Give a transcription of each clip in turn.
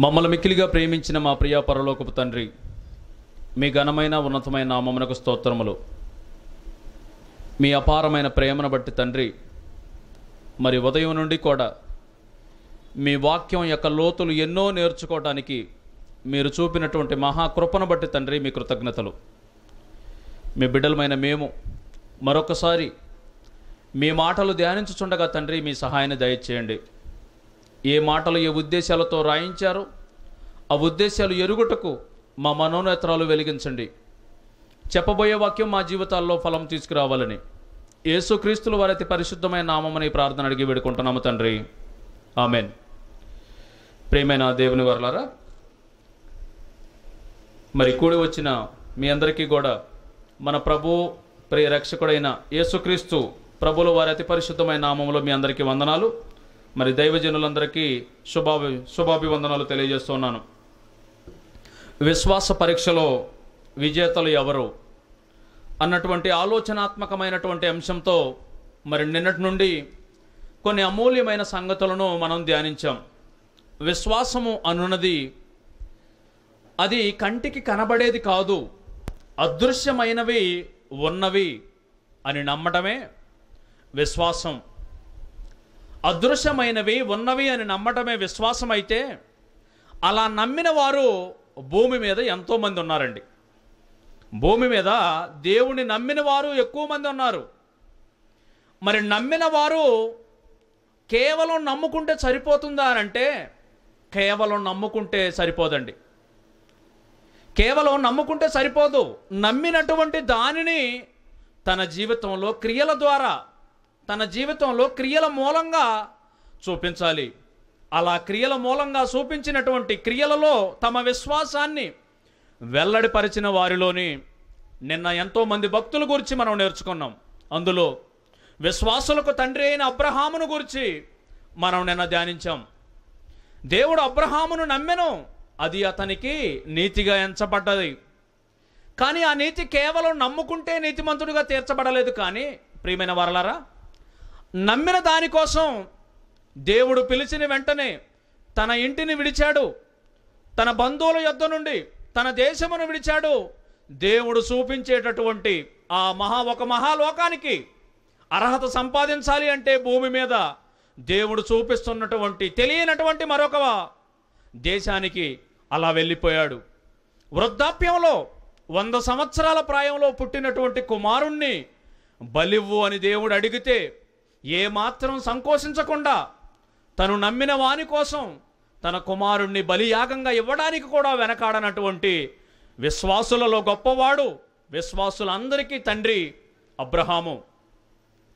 మమ్మల్ని మిక్కిలిగా ప్రేమించిన మా ప్రియ పరలోకపు తండ్రి, మీ ఘనమైన ఉన్నతమైన నామమునకు స్తోత్రములు. మీ అపారమైన ప్రేమను బట్టి తండ్రి, మరి ఉదయం నుండి కూడా మీ వాక్యం యొక్క లోతులు ఎన్నో నేర్చుకోవడానికి మీరు చూపినటువంటి మహాకృపను బట్టి తండ్రి మీ కృతజ్ఞతలు. మీ బిడ్డలమైన మేము మరొకసారి మీ మాటలు ధ్యానించుచుండగా తండ్రి మీ సహాయాన్ని దయచేయండి. ఏ మాటలు ఏ ఉద్దేశాలతో రాయించారో ఆ ఉద్దేశాలు ఎరుగుటకు మా మనోనేత్రాలు వెలిగించండి. చెప్పబోయే వాక్యం మా జీవితాల్లో ఫలం తీసుకురావాలని యేసుక్రీస్తుల వారి అతి పరిశుద్ధమైన నామమున ఈ ప్రార్థన అడిగి వేడుకుంటున్నాము తండ్రి, ఆమెన్. ప్రియమైన దేవుని వర్లారా, మరి కూడి వచ్చిన మీ అందరికీ కూడా మన ప్రభు ప్రియ రక్షకుడైన యేసుక్రీస్తు ప్రభుల వారి అతి పరిశుద్ధమైన నామములో మీ అందరికీ వందనాలు. మరి దైవజనులందరికీ శుభాభివందనాలు తెలియజేస్తున్నాను. విశ్వాస పరీక్షలో విజేతలు ఎవరు అన్నటువంటి ఆలోచనాత్మకమైనటువంటి అంశంతో మరి నిన్నటి నుండి కొన్ని అమూల్యమైన సంగతులను మనం ధ్యానించాం. విశ్వాసము అనున్నది అది కంటికి కనబడేది కాదు, అదృశ్యమైనవి ఉన్నవి అని నమ్మటమే విశ్వాసం. అదృశ్యమైనవి ఉన్నవి అని నమ్మటమే విశ్వాసం అయితే, అలా నమ్మిన వారు భూమి మీద ఎంతోమంది ఉన్నారండి. భూమి మీద దేవుని నమ్మిన వారు ఎక్కువ మంది ఉన్నారు. మరి నమ్మిన వారు కేవలం నమ్ముకుంటే సరిపోతుందా అని అంటే, కేవలం నమ్ముకుంటే సరిపోదండి. కేవలం నమ్ముకుంటే సరిపోదు. నమ్మినటువంటి దానిని తన జీవితంలో క్రియల ద్వారా, తన జీవితంలో క్రియల మూలంగా చూపించాలి. అలా క్రియల మూలంగా చూపించినటువంటి క్రియలలో తమ విశ్వాసాన్ని వెల్లడిపరిచిన వారిలోని నిన్న ఎంతోమంది భక్తుల గురించి మనం నేర్చుకున్నాం. అందులో విశ్వాసులకు తండ్రి అయిన అబ్రహామును గురించి మనం నిన్న ధ్యానించాం. దేవుడు అబ్రహామును నమ్మెను, అది అతనికి నీతిగా ఎంచబడ్డది. కానీ ఆ నీతి కేవలం నమ్ముకుంటే నీతిమంతుడిగా తీర్చబడలేదు. కానీ ప్రియమైన వారలారా, నమ్మిన దానికోసం దేవుడు పిలిచిన వెంటనే తన ఇంటిని విడిచాడు, తన బంధువుల యొద్ద నుండి తన దేశమును విడిచాడు. దేవుడు చూపించేటటువంటి ఒక మహాలోకానికి అర్హత సంపాదించాలి అంటే భూమి మీద దేవుడు చూపిస్తున్నటువంటి తెలియనటువంటి మరొక దేశానికి అలా వెళ్ళిపోయాడు. వృద్ధాప్యంలో 100 సంవత్సరాల ప్రాయంలో పుట్టినటువంటి కుమారుణ్ణి బలివ్వు అని దేవుడు అడిగితే ఏమాత్రం సంకోచించకుండా తను నమ్మిన వాని కోసం తన కుమారుణ్ణి బలియాగంగా ఇవ్వడానికి కూడా వెనకాడనటువంటి విశ్వాసులలో గొప్పవాడు, విశ్వాసులందరికీ తండ్రి అబ్రహాము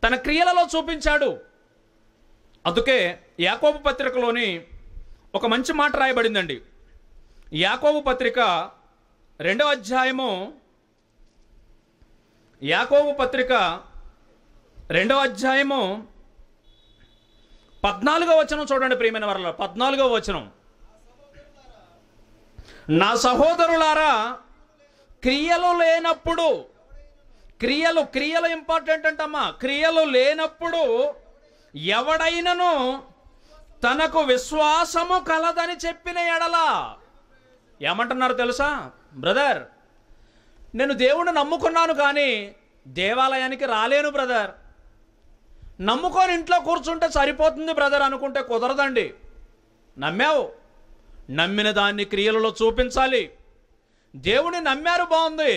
తన క్రియలలో చూపించాడు. అందుకే యాకోబు పత్రికలోని ఒక మంచి మాట రాయబడిందండి. యాకోబు పత్రిక 2వ అధ్యాయము, యాకోబు పత్రిక 2వ అధ్యాయము 14వ వచనం చూడండి ప్రియమైన వారలారా. 14వ వచనం, నా సహోదరులారా, క్రియలు లేనప్పుడు, క్రియలు ఇంపార్టెంట్ అంటమ్మా. క్రియలు లేనప్పుడు ఎవడైనను తనకు విశ్వాసము కలదని చెప్పిన ఎడల ఏమంటున్నారు తెలుసా? బ్రదర్, నేను దేవుణ్ణి నమ్ముకున్నాను కానీ దేవాలయానికి రాలేను బ్రదర్. నమ్ముకొని ఇంట్లో కూర్చుంటే సరిపోతుంది బ్రదర్ అనుకుంటే కుదరదండి. నమ్మావు, నమ్మిన దాన్ని క్రియలలో చూపించాలి. దేవుని నమ్మారు, బాగుంది.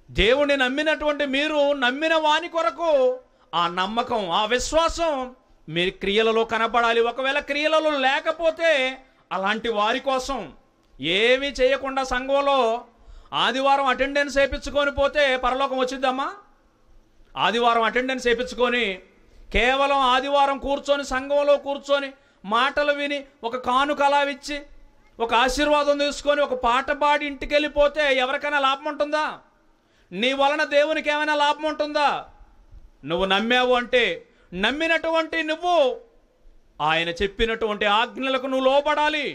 దేవుని నమ్మినటువంటి మీరు నమ్మిన వాని కొరకు ఆ నమ్మకం, ఆ విశ్వాసం మీ క్రియలలో కనపడాలి. ఒకవేళ క్రియలలో లేకపోతే అలాంటి వారి కోసం ఏమీ చేయకుండా సంఘంలో ఆదివారం అటెండెన్స్ వేయించుకొని పోతే పరలోకం వచ్చిద్దామా? ఆదివారం అటెండెన్స్ వేయించుకొని కేవలం ఆదివారం కూర్చొని సంఘంలో కూర్చొని మాటలు విని ఒక కానుక అలా ఇచ్చి ఒక ఆశీర్వాదం తీసుకొని ఒక పాట పాడి ఇంటికి వెళ్ళిపోతే ఎవరికైనా లాభం ఉంటుందా? నీ వలన దేవునికి ఏమైనా లాభం ఉంటుందా? నువ్వు నమ్మావు అంటే నమ్మినటువంటి నువ్వు ఆయన చెప్పినటువంటి ఆజ్ఞలకు నువ్వు లోబడాలి.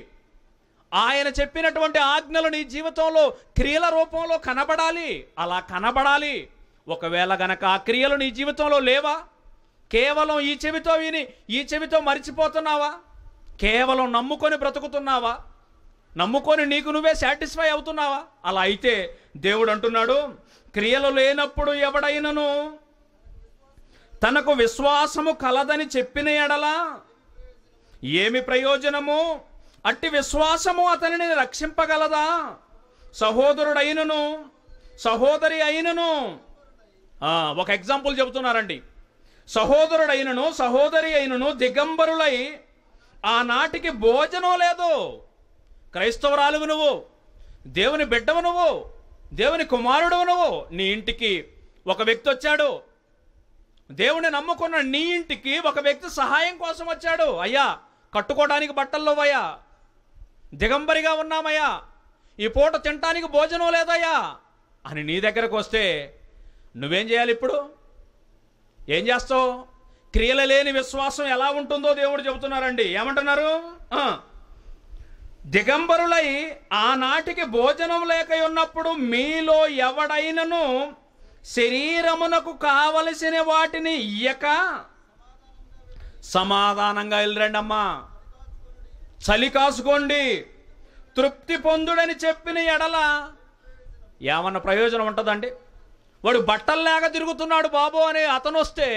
ఆయన చెప్పినటువంటి ఆజ్ఞలు నీ జీవితంలో క్రియల రూపంలో కనబడాలి. అలా కనబడాలి. ఒకవేళ గనక ఆ క్రియలు నీ జీవితంలో లేవా, కేవలం ఈ చెవితో విని ఈ చెవితో మరిచిపోతున్నావా, కేవలం నమ్ముకొని బ్రతుకుతున్నావా? నమ్ముకొని నీకు నువ్వే సాటిస్ఫై అవుతున్నావా? అలా అయితే దేవుడు అంటున్నాడు, క్రియలు లేనప్పుడు ఎవడైనను తనకు విశ్వాసము కలదని చెప్పిన ఎడల ఏమి ప్రయోజనము? అట్టి విశ్వాసము అతనిని రక్షింపగలదా? సహోదరుడైనను సహోదరి అయినను, ఒక ఎగ్జాంపుల్ చెబుతున్నారండి. సహోదరుడైనను సహోదరి అయినను దిగంబరులై ఆనాటికి భోజనం లేదు. క్రైస్తవురాలువు నువ్వు, దేవుని బిడ్డవు నువ్వు, దేవుని కుమారుడు నువ్వు. నీ ఇంటికి ఒక వ్యక్తి వచ్చాడు, దేవుని నమ్ముకున్న నీ ఇంటికి ఒక వ్యక్తి సహాయం కోసం వచ్చాడు. అయ్యా, కట్టుకోవడానికి బట్టల్లోవయ్యా, దిగంబరిగా ఉన్నామయ్యా, ఈ పూట తినటానికి భోజనం లేదయ్యా అని నీ దగ్గరకు వస్తే నువ్వేం చేయాలి? ఇప్పుడు ఏం చేస్తావు? క్రియలు లేని విశ్వాసం ఎలా ఉంటుందో దేవుడు చెబుతున్నారండి. ఏమంటున్నారు? దిగంబరులై ఆనాటికి భోజనం లేక ఉన్నప్పుడు మీలో ఎవడైనను శరీరమునకు కావలసిన వాటిని ఇయ్యక సమాధానంగా వెళ్ళరండి అమ్మా, చలి కాసుకోండి, తృప్తి పొందుడని చెప్పిన ఎడల ఏమన్నా ప్రయోజనం ఉంటుందండి? వాడు బట్టలు లేక తిరుగుతున్నాడు బాబు అని అతను వస్తే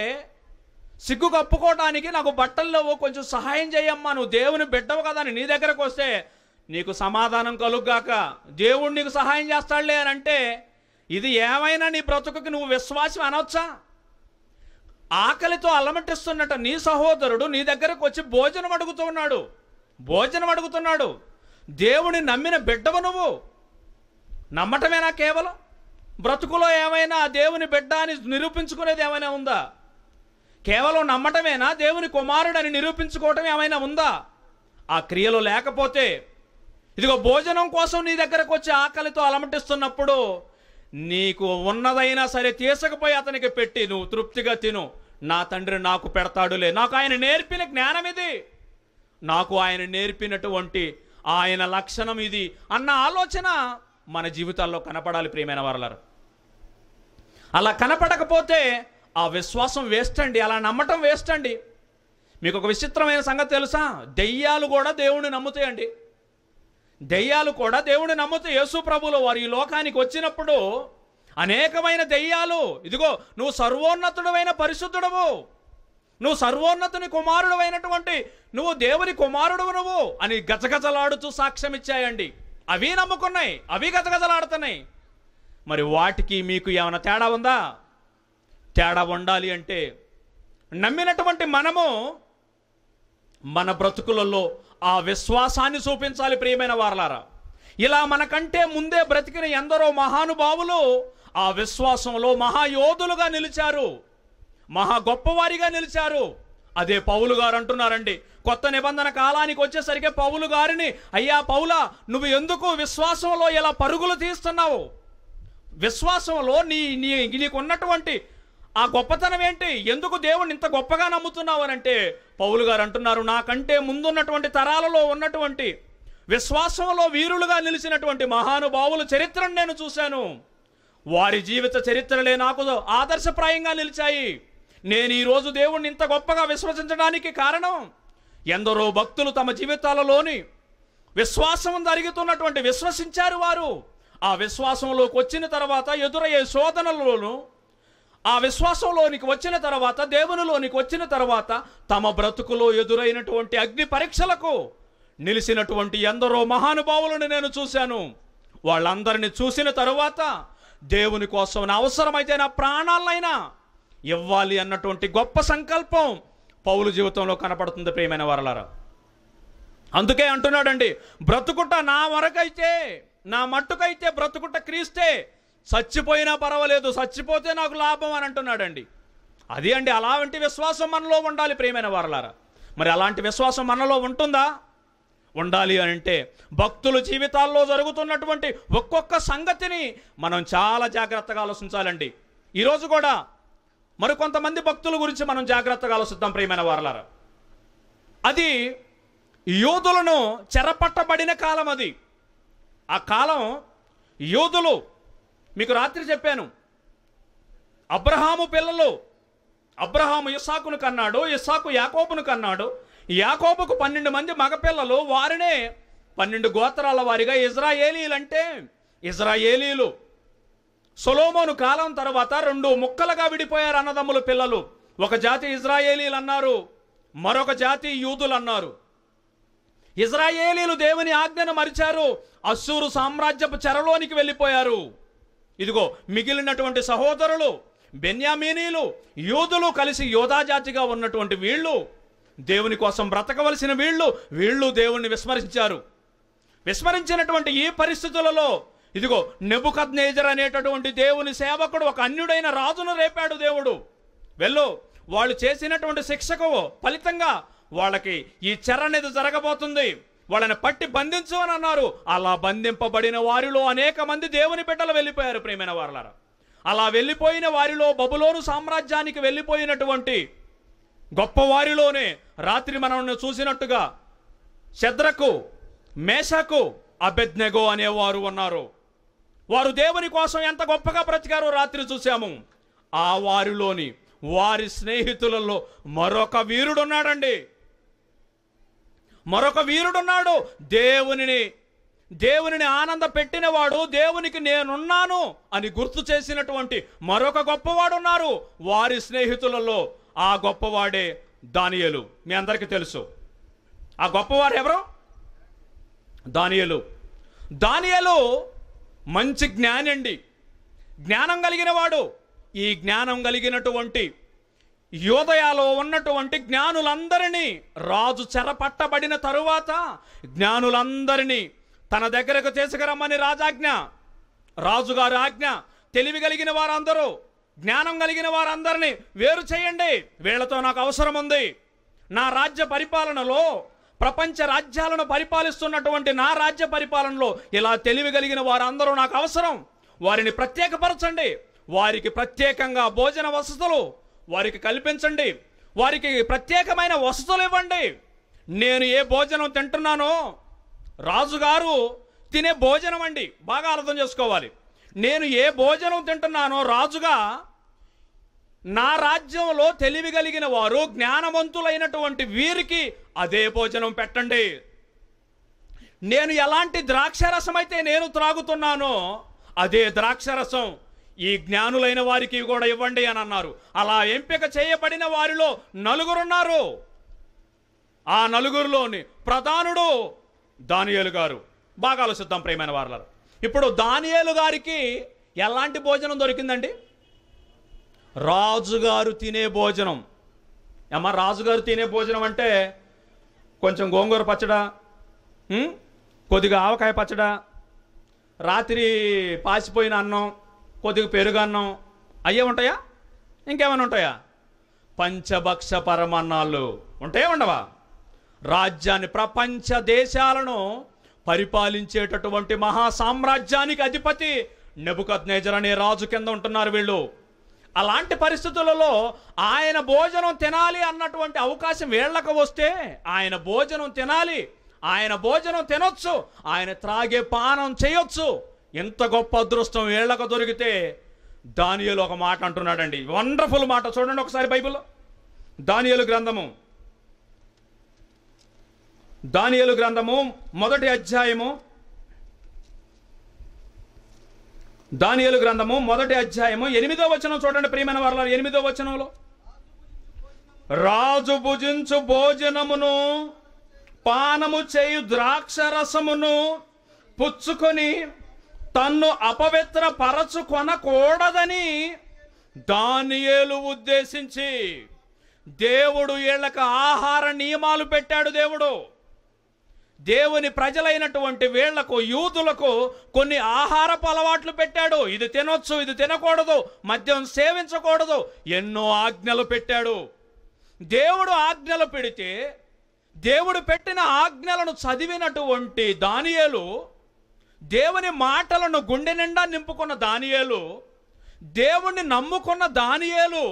సిగ్గు కప్పుకోవటానికి నాకు బట్టల్లో కొంచెం సహాయం చేయమ్మా, నువ్వు దేవుని బిడ్డవు కదా అని నీ దగ్గరకు వస్తే నీకు సమాధానం కలుగ్గాక, దేవుడు నీకు సహాయం చేస్తాడులే అని అంటే ఇది ఏమైనా నీ బ్రతుకుకి నువ్వు విశ్వాసం అనవచ్చా? ఆకలితో అలమటిస్తున్నట్టు నీ సహోదరుడు నీ దగ్గరకు వచ్చి భోజనం అడుగుతున్నాడు. దేవుని నమ్మిన బిడ్డవు నువ్వు. నమ్మటమేనా కేవలం? బ్రతుకులో ఏమైనా దేవుని బిడ్డ అని నిరూపించుకునేది ఏమైనా ఉందా? కేవలం నమ్మటమేనా? దేవుని కుమారుడని నిరూపించుకోవటం ఏమైనా ఉందా? ఆ క్రియలు లేకపోతే, ఇదిగో భోజనం కోసం నీ దగ్గరకు వచ్చి ఆకలితో అలమటిస్తున్నప్పుడు నీకు ఉన్నదైనా సరే తీసుకుపోయి అతనికి పెట్టి నువ్వు తృప్తిగా తిను, నా తండ్రి నాకు పెడతాడులే, నాకు ఆయన నేర్పిన జ్ఞానం ఇది, నాకు ఆయన నేర్పినటువంటి ఆయన లక్షణం ఇది అన్న ఆలోచన మన జీవితాల్లో కనపడాలి ప్రియమైన వారలారా. అలా కనపడకపోతే ఆ విశ్వాసం వేస్ట్ అండి, అలా నమ్మటం వేస్ట్ అండి. మీకు ఒక విచిత్రమైన సంగతి తెలుసా? దెయ్యాలు కూడా దేవుణ్ణి నమ్ముతాయండి. దెయ్యాలు కూడా దేవుని నమ్ముతాయి. యేసు ప్రభువులు వారు ఈ లోకానికి వచ్చినప్పుడు అనేకమైన దెయ్యాలు, ఇదిగో నువ్వు సర్వోన్నతుడమైన పరిశుద్ధుడవు, నువ్వు సర్వోన్నతుని కుమారుడమైనటువంటి నువ్వు దేవుని కుమారుడువు నువ్వు అని గజగజలాడుతూ సాక్ష్యం ఇచ్చాయండి. అవి నమ్ముకున్నాయి, అవి గజగజలాడుతున్నాయి. మరి వాటికి మీకు ఏమైనా తేడా ఉందా? తేడా ఉండాలి అంటే నమ్మినటువంటి మనము మన బ్రతుకులలో ఆ విశ్వాసాన్ని చూపించాలి ప్రియమైన వారలారా. ఇలా మనకంటే ముందే బ్రతికిన ఎందరో మహానుభావులు ఆ విశ్వాసంలో మహాయోధులుగా నిలిచారు, మహా గొప్పవారిగా నిలిచారు. అదే పౌలు గారు అంటున్నారండి, కొత్త నిబంధన కాలానికి వచ్చేసరికి పౌలు గారిని, అయ్యా పౌలా, నువ్వు ఎందుకు విశ్వాసంలో ఇలా పరుగులు తీస్తున్నావు? విశ్వాసంలో నీకున్నటువంటి ఆ గొప్పతనం ఏంటి? ఎందుకు దేవుణ్ణి ఇంత గొప్పగా నమ్ముతున్నావు అని అంటే పౌలు గారు అంటున్నారు, నాకంటే ముందున్నటువంటి తరాలలో ఉన్నటువంటి విశ్వాసంలో వీరులుగా నిలిచినటువంటి మహానుభావుల చరిత్రను నేను చూశాను. వారి జీవిత చరిత్రలే నాకు ఆదర్శప్రాయంగా నిలిచాయి. నేను ఈరోజు దేవుణ్ణి ఇంత గొప్పగా విశ్వసించడానికి కారణం ఎందరో భక్తులు తమ జీవితాలలోని విశ్వాసం జరుగుతున్నటువంటి విశ్వసించారు. వారు ఆ విశ్వాసంలోకి వచ్చిన తర్వాత ఎదురయ్యే శోధనలలోనూ, ఆ విశ్వాసంలోనికి వచ్చిన తర్వాత, దేవునిలోనికి వచ్చిన తర్వాత తమ బ్రతుకులో ఎదురైనటువంటి అగ్ని పరీక్షలకు నిలిచినటువంటి ఎందరో మహానుభావులను నేను చూశాను. వాళ్ళందరినీ చూసిన తరువాత దేవుని కోసం అవసరమైతే నా ప్రాణాలైనా ఇవ్వాలి అన్నటువంటి గొప్ప సంకల్పం పౌలు జీవితంలో కనపడుతుంది ప్రియమైన వారలారా. అందుకే అంటున్నాడండి, బ్రతుకుట నా వరకైతే, నా మట్టుకైతే బ్రతుకుట క్రీస్తే, చచ్చిపోయినా పర్వాలేదు, చచ్చిపోతే నాకు లాభం అని అంటున్నాడండి. అది అండి, అలాంటి విశ్వాసం మనలో ఉండాలి ప్రియమైన వారలారా. మరి అలాంటి విశ్వాసం మనలో ఉంటుందా? ఉండాలి అని అంటే భక్తుల జీవితాల్లో జరుగుతున్నటువంటి ఒక్కొక్క సంగతిని మనం చాలా జాగ్రత్తగా ఆలోచించాలండి. ఈరోజు కూడా మరికొంతమంది భక్తుల గురించి మనం జాగ్రత్తగా ఆలోచిద్దాం ప్రియమైన వారలారా. అది యోధులను చెరపట్టబడిన కాలం. అది ఆ కాలం యోధులు, మీకు రాత్రి చెప్పాను, అబ్రహాము పిల్లలు, అబ్రహాము ఇస్సాకును కన్నాడు, ఇస్సాకు యాకోబును కన్నాడు, యాకోబుకు 12 మంది మగపిల్లలు, వారినే 12 గోత్రాల వారిగా ఇజ్రాయేలీలు అంటే ఇజ్రాయేలీలు. సొలొమోను కాలం తర్వాత 2 ముక్కలుగా విడిపోయారు అన్నదమ్ముల పిల్లలు. ఒక జాతి ఇజ్రాయేలీలు అన్నారు, మరొక జాతి యూదులు అన్నారు. ఇజ్రాయేలీలు దేవుని ఆజ్ఞను మరిచారు, అశ్షూరు సామ్రాజ్యపు చెరలోనికి వెళ్ళిపోయారు. ఇదిగో మిగిలినటువంటి సహోదరులు బెన్యామీనీలు, యూదులు కలిసి యోధా జాతిగా ఉన్నటువంటి వీళ్ళు, దేవుని కోసం బ్రతకవలసిన వీళ్ళు దేవుణ్ణి విస్మరించారు. విస్మరించినటువంటి ఈ పరిస్థితులలో ఇదిగో నెబుకద్నెజర్ అనేటటువంటి దేవుని సేవకుడు ఒక అన్యుడైన రాజును రేపాడు దేవుడు. వెళ్ళు, వాళ్ళు చేసినటువంటి శిక్షకు ఫలితంగా వాళ్ళకి ఈ చెర అనేది జరగబోతుంది, వాళ్ళని పట్టి బంధించు అని అన్నారు. అలా బంధింపబడిన వారిలో అనేక మంది దేవుని బిడ్డలు వెళ్ళిపోయారు. ప్రియమైన వారలారా, అలా వెళ్ళిపోయిన వారిలో బబులోను సామ్రాజ్యానికి వెళ్ళిపోయినటువంటి గొప్ప వారిలోనే రాత్రి మనం చూసినట్టుగా షద్రకు, మేషకు, అబేద్నెగో అనేవారు ఉన్నారు. వారు దేవుని కోసం ఎంత గొప్పగా బ్రతికారో రాత్రి చూశాము. ఆ వారిలోని వారి స్నేహితులలో మరొక వీరుడున్నాడండి. మరొక వీరుడున్నాడు. దేవునిని ఆనంద పెట్టినవాడు, దేవునికి నేనున్నాను అని గుర్తు చేసినటువంటి మరొక గొప్పవాడున్నారు వారి స్నేహితులలో. ఆ గొప్పవాడే దానియేలు. మీ అందరికీ తెలుసు ఆ గొప్పవారు ఎవరు? దానియేలు మంచి జ్ఞాని అండి, జ్ఞానం కలిగిన వాడు. ఈ జ్ఞానం కలిగినటువంటి యోదయాలో ఉన్నటువంటి జ్ఞానులందరినీ రాజు చెరపట్టబడిన తరువాత జ్ఞానులందరినీ తన దగ్గరకు తీసుకురమ్మని రాజుగారి ఆజ్ఞ. తెలివి కలిగిన వారందరూ, జ్ఞానం కలిగిన వారందరినీ వేరు చేయండి, వీళ్లతో నాకు అవసరం ఉంది. నా రాజ్య పరిపాలనలో, ప్రపంచ రాజ్యాలను పరిపాలిస్తున్నటువంటి నా రాజ్య పరిపాలనలో ఇలా తెలివి కలిగిన వారందరూ నాకు అవసరం. వారిని ప్రత్యేకపరచండి, వారికి ప్రత్యేకంగా భోజన వసతులు వారికి కల్పించండి, వారికి ప్రత్యేకమైన వసతులు ఇవ్వండి. నేను ఏ భోజనం తింటున్నానో, రాజుగారు తినే భోజనం అండి, బాగా అర్థం చేసుకోవాలి. నేను ఏ భోజనం తింటున్నానో రాజుగా, నా రాజ్యంలో తెలివి కలిగిన వారు, జ్ఞానవంతులైనటువంటి వీరికి అదే భోజనం పెట్టండి. నేను ఎలాంటి ద్రాక్షరసం అయితే నేను త్రాగుతున్నానో అదే ద్రాక్షరసం ఈ జ్ఞానులైన వారికి కూడా ఇవ్వండి అని అన్నారు. అలా ఎంపిక చేయబడిన వారిలో 9 ఉన్నారు. ఆ 9లోని ప్రధానుడు దానియేలు గారు. బాగా ఆలోచిద్దాం ప్రియమైన వారలారా. ఇప్పుడు దానియేలు గారికి ఎలాంటి భోజనం దొరికిందండి? రాజుగారు తినే భోజనం. అమ్మ, రాజుగారు తినే భోజనం అంటే కొంచెం గోంగూర పచ్చడా, కొద్దిగా ఆవకాయ పచ్చడా, రాత్రి పాసిపోయిన అన్నం, కొద్దిగా పెరుగన్నం, అయ్యే ఉంటాయా? ఇంకేమైనా ఉంటాయా? పంచభక్ష పరమాన్నాలు ఉంటాయా, ఉండవా? రాజ్యాన్ని, ప్రపంచ దేశాలను పరిపాలించేటటువంటి మహా సామ్రాజ్యానికి అధిపతి నెబుకద్నెజర్ అనే రాజు కింద ఉంటున్నారు వీళ్ళు. అలాంటి పరిస్థితులలో ఆయన భోజనం తినాలి అన్నటువంటి అవకాశం వీళ్ళకు వస్తే ఆయన భోజనం తినాలి, ఆయన భోజనం తినొచ్చు, ఆయన త్రాగే పానం చేయొచ్చు. ఎంత గొప్ప అదృష్టం వీళ్ళకు దొరికితే దానియేలు ఒక మాట అంటున్నాడండి, వండర్ఫుల్ మాట. చూడండి ఒకసారి బైబిల్లో, దానియేలు గ్రంథము మొదటి అధ్యాయము, దానియేలు గ్రంథము మొదటి అధ్యాయము 8వ వచనం చూడండి ప్రియమైన వారలారా. 8వ వచనంలో, రాజు భుజించు భోజనమును పానము చేయు ద్రాక్షరసమును పుచ్చుకొని తన్ను అపవిత్ర పరచుకొనకూడదని దానియేలు ఉద్దేశించి దేవుడు వీళ్ళకి ఆహార నియమాలు పెట్టాడు. దేవుని ప్రజలైనటువంటి వీళ్లకు, యూదులకు కొన్ని ఆహారపు అలవాట్లు పెట్టాడు. ఇది తినొచ్చు, ఇది తినకూడదు, మద్యం సేవించకూడదు, ఎన్నో ఆజ్ఞలు పెట్టాడు. దేవుడు ఆజ్ఞలు పెడితే దేవుడు పెట్టిన ఆజ్ఞలను చదివినటువంటి దానియేలు, దేవుని మాటలను గుండె నిండా నింపుకున్న దానియేలు, దేవుణ్ణి నమ్ముకున్న దానియేలు,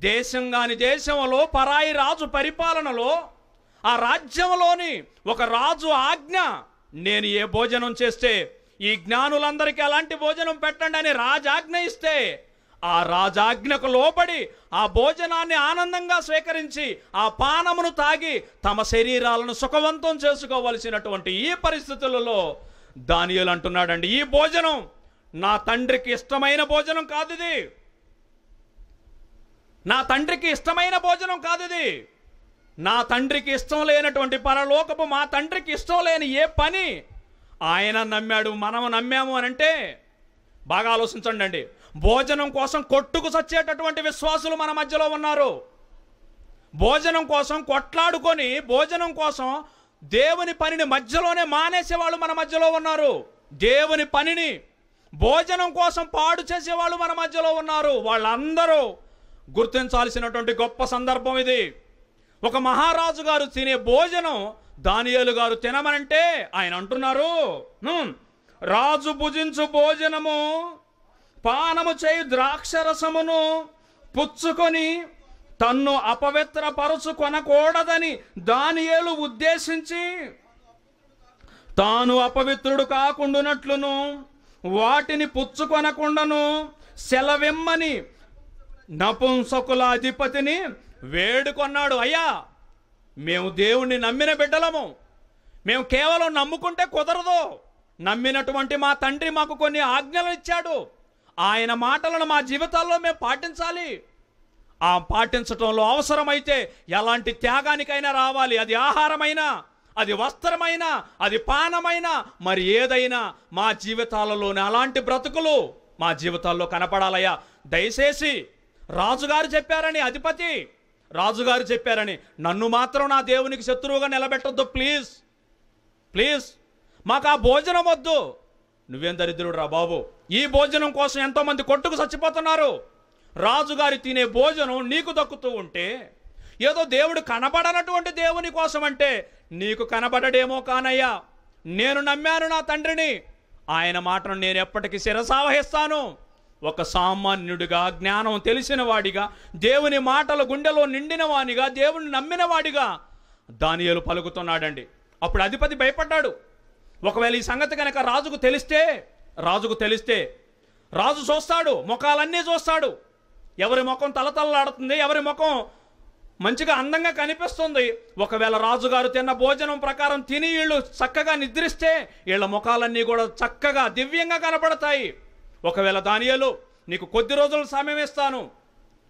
దేశం కాని దేశంలో పరాయి రాజు పరిపాలనలో ఆ రాజ్యంలోని ఒక రాజు ఆజ్ఞ, నేను ఏ భోజనం చేస్తే ఈ జ్ఞానులందరికీ అలాంటి భోజనం పెట్టండి అని రాజాజ్ఞ ఇస్తే ఆ రాజాజ్ఞకు లోబడి ఆ భోజనాన్ని ఆనందంగా స్వీకరించి ఆ పానమును తాగి తమ శరీరాలను సుఖవంతం చేసుకోవలసినటువంటి ఈ పరిస్థితులలో దానియేలు అంటున్నాడండి, ఈ భోజనం నా తండ్రికి ఇష్టమైన భోజనం కాదు ఇది, నా తండ్రికి ఇష్టమైన భోజనం కాదు ఇది, నా తండ్రికి ఇష్టం లేనటువంటి పరలోకపు మా తండ్రికి ఇష్టం లేని ఏ పని ఆయన నమ్మాడు, మనం నమ్మాము అని అంటే బాగా ఆలోచించండి అండి. భోజనం కోసం కొట్టుకు చచ్చేటటువంటి విశ్వాసులు మన మధ్యలో ఉన్నారు. భోజనం కోసం కొట్లాడుకొని భోజనం కోసం దేవుని పనిని మధ్యలోనే మానేసేవాళ్ళు మన మధ్యలో ఉన్నారు. దేవుని పనిని భోజనం కోసం పాడు చేసేవాళ్ళు మన మధ్యలో ఉన్నారు. వాళ్ళందరూ గుర్తించాల్సినటువంటి గొప్ప సందర్భం ఇది. ఒక మహారాజు గారు తినే భోజనం దానియేలు గారు తినమనంటే ఆయన అంటున్నారు, రాజు భుజించు భోజనము పానము చేయు ద్రాక్షరసమును పుచ్చుకొని తన్ను అపవిత్రపరచుకొనకూడదని దానియేలు ఉద్దేశించి తాను అపవిత్రుడు కాకుండానట్లును వాటిని పుచ్చుకొనకుండాను సెలవిమ్మని నపుంసకుల అధిపతిని వేడుకొన్నాడు. అయ్యా, మేము దేవుణ్ణి నమ్మిన బిడ్డలము, మేము కేవలం నమ్ముకుంటే కుదరదు. నమ్మినటువంటి మా తండ్రి మాకు కొన్ని ఆజ్ఞలు ఇచ్చాడు, ఆయన మాటలను మా జీవితాల్లో మేము పాటించాలి. ఆ పాటించటంలో అవసరమైతే ఎలాంటి త్యాగానికైనా రావాలి. అది ఆహారమైనా, అది వస్త్రమైనా, అది పానమైనా, మరి ఏదైనా మా జీవితాలలోనే అలాంటి బ్రతుకులు మా జీవితాల్లో కనపడాలయ్యా. దయచేసి రాజుగారు చెప్పారని, అధిపతి రాజుగారు చెప్పారని నన్ను మాత్రం నా దేవునికి శత్రువుగా నిలబెట్టొద్దు. ప్లీజ్ ప్లీజ్, మాకు ఆ భోజనం వద్దు. నువ్వేం దరిద్రుడు రా బాబు, ఈ భోజనం కోసం ఎంతోమంది కొట్టుకు చచ్చిపోతున్నారు. రాజుగారి తినే భోజనం నీకు దక్కుతూ ఉంటే, ఏదో దేవుడు కనబడనటువంటి దేవుని కోసం అంటే నీకు కనబడడేమో కానయ్యా. నేను నమ్మాను నా తండ్రిని, ఆయన మాటను నేను ఎప్పటికీ శిరసావహిస్తాను. ఒక సామాన్యుడిగా, జ్ఞానం తెలిసిన వాడిగా, దేవుని మాటల గుండెలో నిండిన వాడిగా, దేవుని నమ్మిన వాడిగా దానియేలు పలుకుతున్నాడండి. అప్పుడు అధిపతి భయపడ్డాడు. ఒకవేళ ఈ సంగతి కనుక రాజుకు తెలిస్తే రాజు చూస్తాడు, ముఖాలన్నీ చూస్తాడు. ఎవరి ముఖం తలతలలాడుతుంది, ఎవరి ముఖం మంచిగా అందంగా కనిపిస్తుంది. ఒకవేళ రాజుగారు తిన్న భోజనం ప్రకారం తిని వీళ్ళు చక్కగా నిద్రిస్తే వీళ్ళ ముఖాలన్నీ కూడా చక్కగా దివ్యంగా కనపడతాయి. ఒకవేళ దానియేలు, నీకు కొద్ది రోజులు సమయం ఇస్తాను,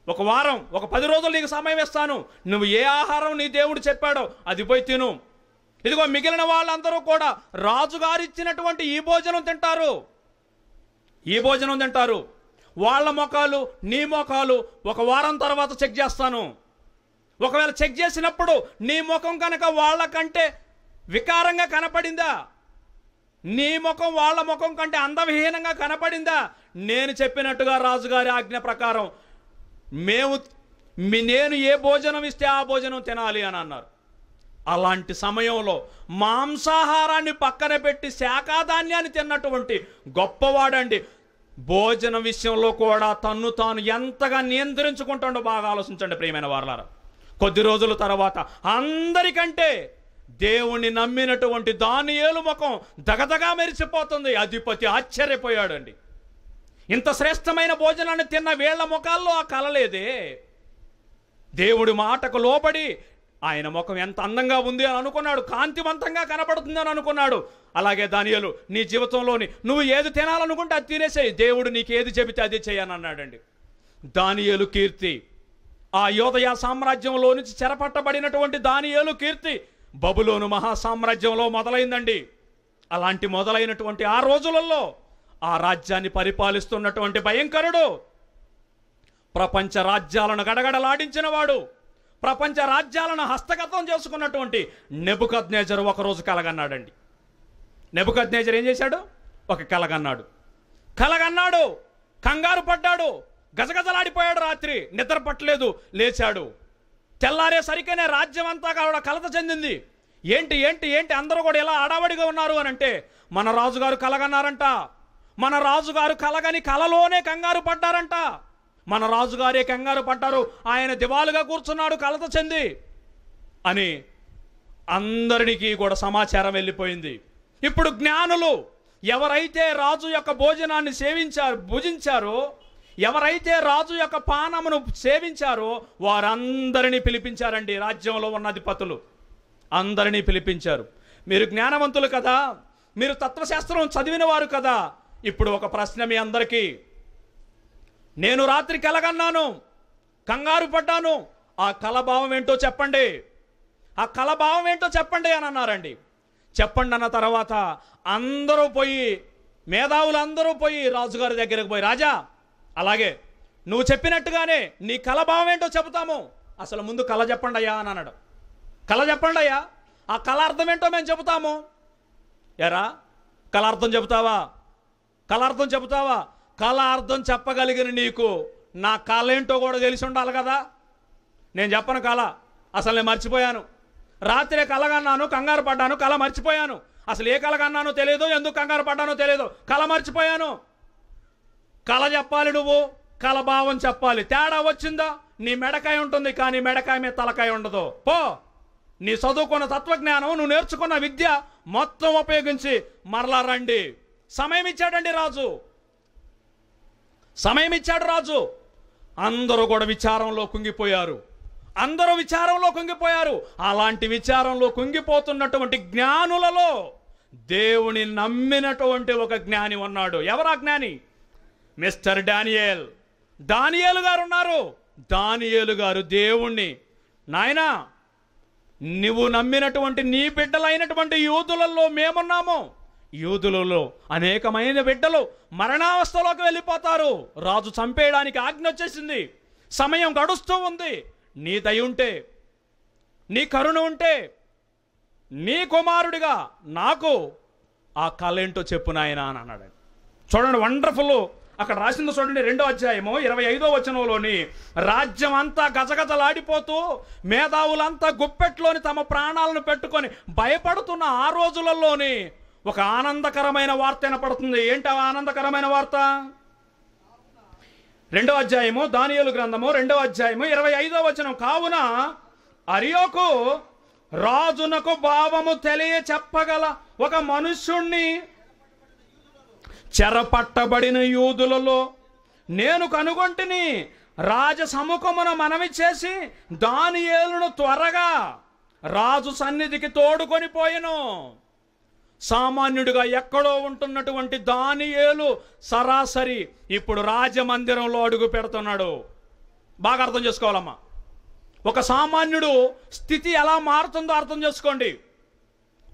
ఒక వారం, ఒక 10 రోజులు నీకు సమయం ఇస్తాను, నువ్వు ఏ ఆహారం నీ దేవుడు చెప్పాడో అది పోయి తిను. ఇదిగో మిగిలిన వాళ్ళందరూ కూడా రాజుగారు ఇచ్చినటువంటి ఈ భోజనం తింటారు. వాళ్ళ ముఖాలు, నీ ముఖాలు ఒక వారం తర్వాత చెక్ చేస్తాను. ఒకవేళ చెక్ చేసినప్పుడు నీ ముఖం కనుక వాళ్ళకంటే వికారంగా కనపడిందా, నీ ముఖం వాళ్ళ ముఖం కంటే అందవిహీనంగా కనపడిందా, నేను చెప్పినట్టుగా రాజుగారి ఆజ్ఞ ప్రకారం నేను ఏ భోజనం ఇస్తే ఆ భోజనం తినాలి అని అన్నారు. అలాంటి సమయంలో మాంసాహారాన్ని పక్కన పెట్టి శాకాధాన్యాన్ని తిన్నటువంటి గొప్పవాడండి. భోజనం విషయంలో కూడా తన్ను తాను ఎంతగా నియంత్రించుకుంటాడో బాగా ఆలోచించండి ప్రియమైన వారలారా. కొద్ది రోజుల తర్వాత అందరికంటే దేవుణ్ణి నమ్మినటువంటి దానియేలు ముఖం దగదగా మెరిసిపోతుంది. అధిపతి ఆశ్చర్యపోయాడండి. ఇంత శ్రేష్టమైన భోజనాన్ని తిన్న వీళ్ల ముఖాల్లో ఆ కలలేదే. దేవుడి మాటకు లోబడి ఆయన ముఖం ఎంత అందంగా ఉంది అని అనుకున్నాడు, కాంతివంతంగా కనపడుతుంది అని అనుకున్నాడు. అలాగే దానియేలు, నీ జీవితంలోని నువ్వు ఏది తినాలనుకుంటే అది తినేసేయి, దేవుడు నీకు ఏది చెబితే అది చేయని అన్నాడండి. దానియేలు కీర్తి, ఆ యోదయ సామ్రాజ్యంలో నుంచి చెరపట్టబడినటువంటి దానియేలు కీర్తి బబులోను మహాసామ్రాజ్యంలో మొదలైందండి. అలాంటి మొదలైనటువంటి ఆ రోజులలో ఆ రాజ్యాన్ని పరిపాలిస్తున్నటువంటి భయంకరుడు, ప్రపంచ రాజ్యాలను గడగడలాడించిన వాడు, ప్రపంచ రాజ్యాలను హస్తగతం చేసుకున్నటువంటి నెబుకద్నెజరు ఒకరోజు కలగన్నాడండి. నెబుకద్నెజరు ఏం చేశాడు? ఒక కలగన్నాడు. కంగారు పడ్డాడు, గజగజలాడిపోయాడు. రాత్రి నిద్ర పట్టలేదు, లేచాడు. తెల్లారేసరికనే రాజ్యం అంతా కూడా కలత చెందింది. ఏంటి ఏంటి ఏంటి అందరూ కూడా ఎలా ఆడావడిగా ఉన్నారు అని అంటే, మన రాజుగారు కలగన్నారంట, మన రాజుగారు కలగని కలలోనే కంగారు పడ్డారంట, మన రాజుగారే కంగారు పడ్డారు, ఆయన దివాలుగా కూర్చున్నాడు కలత చెంది అని అందరికీ కూడా సమాచారం వెళ్ళిపోయింది. ఇప్పుడు జ్ఞానులు ఎవరైతే రాజు యొక్క భోజనాన్ని భుజించారో, ఎవరైతే రాజు యొక్క పానమును సేవించారో వారందరినీ పిలిపించారండి. రాజ్యంలో ఉన్న అధిపతులు అందరినీ పిలిపించారు. మీరు జ్ఞానవంతులు కదా, మీరు తత్వశాస్త్రం చదివిన వారు కదా. ఇప్పుడు ఒక ప్రశ్న మీ అందరికీ. నేను రాత్రి కలగన్నాను, కంగారు పడ్డాను, ఆ కలభావం ఏంటో చెప్పండి, ఆ కలభావం ఏంటో చెప్పండి అని అన్నారండి. చెప్పండి అన్న తర్వాత అందరూ పోయి, మేధావులందరూ పోయి రాజుగారి దగ్గరకు పోయి, రాజా అలాగే నువ్వు చెప్పినట్టుగానే నీ కలభావం ఏంటో చెబుతాము, అసలు ముందు కళ చెప్పండి అయ్యా అని అన్నాడు. కళ చెప్పండి అయ్యా, ఆ కళ అర్థం ఏంటో మేము చెబుతాము. ఎరా కళ అర్థం చెబుతావా, కళ అర్థం చెబుతావా? కళ అర్థం చెప్పగలిగిన నీకు నా కళ ఏంటో కూడా తెలిసి ఉండాలి కదా. నేను చెప్పను కళ, అసలు నేను మర్చిపోయాను. రాత్రే కలగన్నాను, కంగారు పడ్డాను, కళ మర్చిపోయాను. అసలు ఏ కలగన్నానో తెలియదు, ఎందుకు కంగారు పడ్డానో తెలియదు, కళ మర్చిపోయాను. కళ చెప్పాలి, నువ్వు కలభావం చెప్పాలి. తేడా వచ్చిందా? నీ మెడకాయ ఉంటుంది కానీ మెడకాయ మీద తలకాయ ఉండదు. పో, నీ చదువుకున్న తత్వజ్ఞానం, నువ్వు నేర్చుకున్న విద్య మొత్తం ఉపయోగించి మరలా రండి. సమయం ఇచ్చాడండి రాజు, సమయం ఇచ్చాడు రాజు. అందరూ కూడా విచారంలో కుంగిపోయారు, అందరూ విచారంలో కుంగిపోయారు. అలాంటి విచారంలో కుంగిపోతున్నటువంటి జ్ఞానులలో దేవుని నమ్మినటువంటి ఒక జ్ఞాని ఉన్నాడు. ఎవరా జ్ఞాని? Mister Daniel. దానియేలు గారు ఉన్నారు. దానియేలు గారు దేవుణ్ణి, నాయనా నువ్వు నమ్మినటువంటి నీ బిడ్డలైనటువంటి యూదులలో మేమున్నాము. యూదులలో అనేకమైన బిడ్డలు మరణావస్థలోకి వెళ్ళిపోతారు. రాజు చంపేయడానికి ఆజ్ఞ వచ్చేసింది. సమయం గడుస్తూ ఉంది. నీ దయ ఉంటే, నీ కరుణ ఉంటే, నీ కుమారుడిగా నాకు ఆ కళ ఏంటో చెప్పు నాయనా అని అన్నాడు. చూడండి, వండర్ఫుల్. అక్కడ రాసింది చూడండి, 2వ అధ్యాయము 25వ వచనంలోని, రాజ్యం అంతా గజగజలాడిపోతూ మేధావులంతా గుప్పెట్లోని తమ ప్రాణాలను పెట్టుకొని భయపడుతున్న ఆ రోజులలోని ఒక ఆనందకరమైన వార్త వినపడుతుంది. ఏంటి ఆ ఆనందకరమైన వార్త? 2వ అధ్యాయము, దానియేలు గ్రంథము 2వ అధ్యాయము 25వ వచనం. కావున అరియోకు రాజునకు భావము తెలియ చెప్పగల ఒక మనుష్యుణ్ణి చెరపట్టబడిన యూదులలో నేను కనుగొంటిని. రాజ సముఖమున మనవి చేసి దానియేలును త్వరగా రాజు సన్నిధికి తోడుకొని పోయెను. సామాన్యుడిగా ఎక్కడో ఉంటున్నటువంటి దానియేలు సరాసరి ఇప్పుడు రాజమందిరంలో అడుగు పెడుతున్నాడు. బాగా అర్థం చేసుకోవాలమ్మా. ఒక సామాన్యుడు స్థితి ఎలా మారుతుందో అర్థం చేసుకోండి.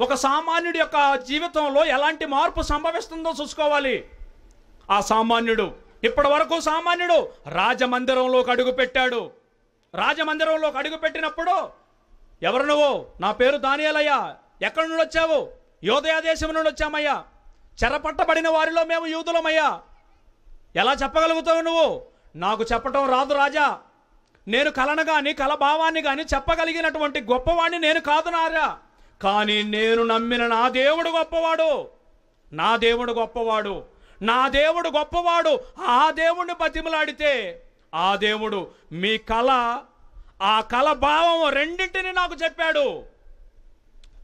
ఒక సామాన్యుడి యొక్క జీవితంలో ఎలాంటి మార్పు సంభవిస్తుందో చూసుకోవాలి. ఆ సామాన్యుడు, ఇప్పటి వరకు సామాన్యుడు రాజమందిరంలోకి అడుగు పెట్టాడు. రాజమందిరంలోకి అడుగు పెట్టినప్పుడు, ఎవరు నువ్వు? నా పేరు దానియేలయ్యా. ఎక్కడి నుండి వచ్చావు? యోదయ దేశం నుండి వచ్చామయ్యా. చెరపట్టబడిన వారిలో మేము యూదులమయ్యా. ఎలా చెప్పగలుగుతావు నువ్వు? నాకు చెప్పటం రాదు రాజా. నేను కలను కానీ కల భావాన్ని కానీ చెప్పగలిగినటువంటి గొప్పవాడిని నేను కాదు నారా. కానీ నేను నమ్మిన నా దేవుడు గొప్పవాడు. నా దేవుడు గొప్పవాడు. నా దేవుడు గొప్పవాడు. ఆ దేవుడిని బతిమలాడితే ఆ దేవుడు మీ కళ, ఆ కళ భావం రెండింటిని నాకు చెప్పాడు.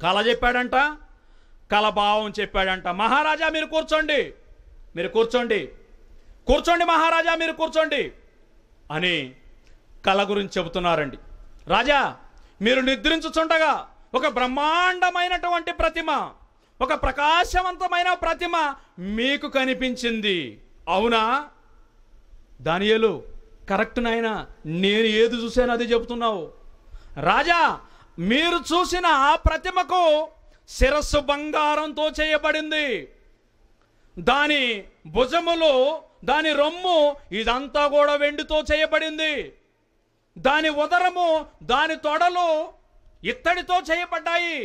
కళ చెప్పాడంట, కళ భావం చెప్పాడంట. మహారాజా మీరు కూర్చోండి, మీరు కూర్చోండి, కూర్చోండి మహారాజా మీరు కూర్చోండి అని కళ గురించి చెబుతున్నారండి. రాజా మీరు నిద్రించుచుండగా ఒక బ్రహ్మాండమైనటువంటి ప్రతిమ, ఒక ప్రకాశవంతమైన ప్రతిమ మీకు కనిపించింది. అవునా? దానియేలు కరెక్ట్ నాయనా, నేను ఏది చూశాను అది చెబుతున్నావు. రాజా మీరు చూసిన ఆ ప్రతిమకు శిరస్సు బంగారంతో చేయబడింది. దాని భుజములు, దాని రొమ్ము ఇదంతా కూడా వెండితో చేయబడింది. దాని ఉదరము, దాని తొడలు ఇత్తడితో చేయబడ్డాయి.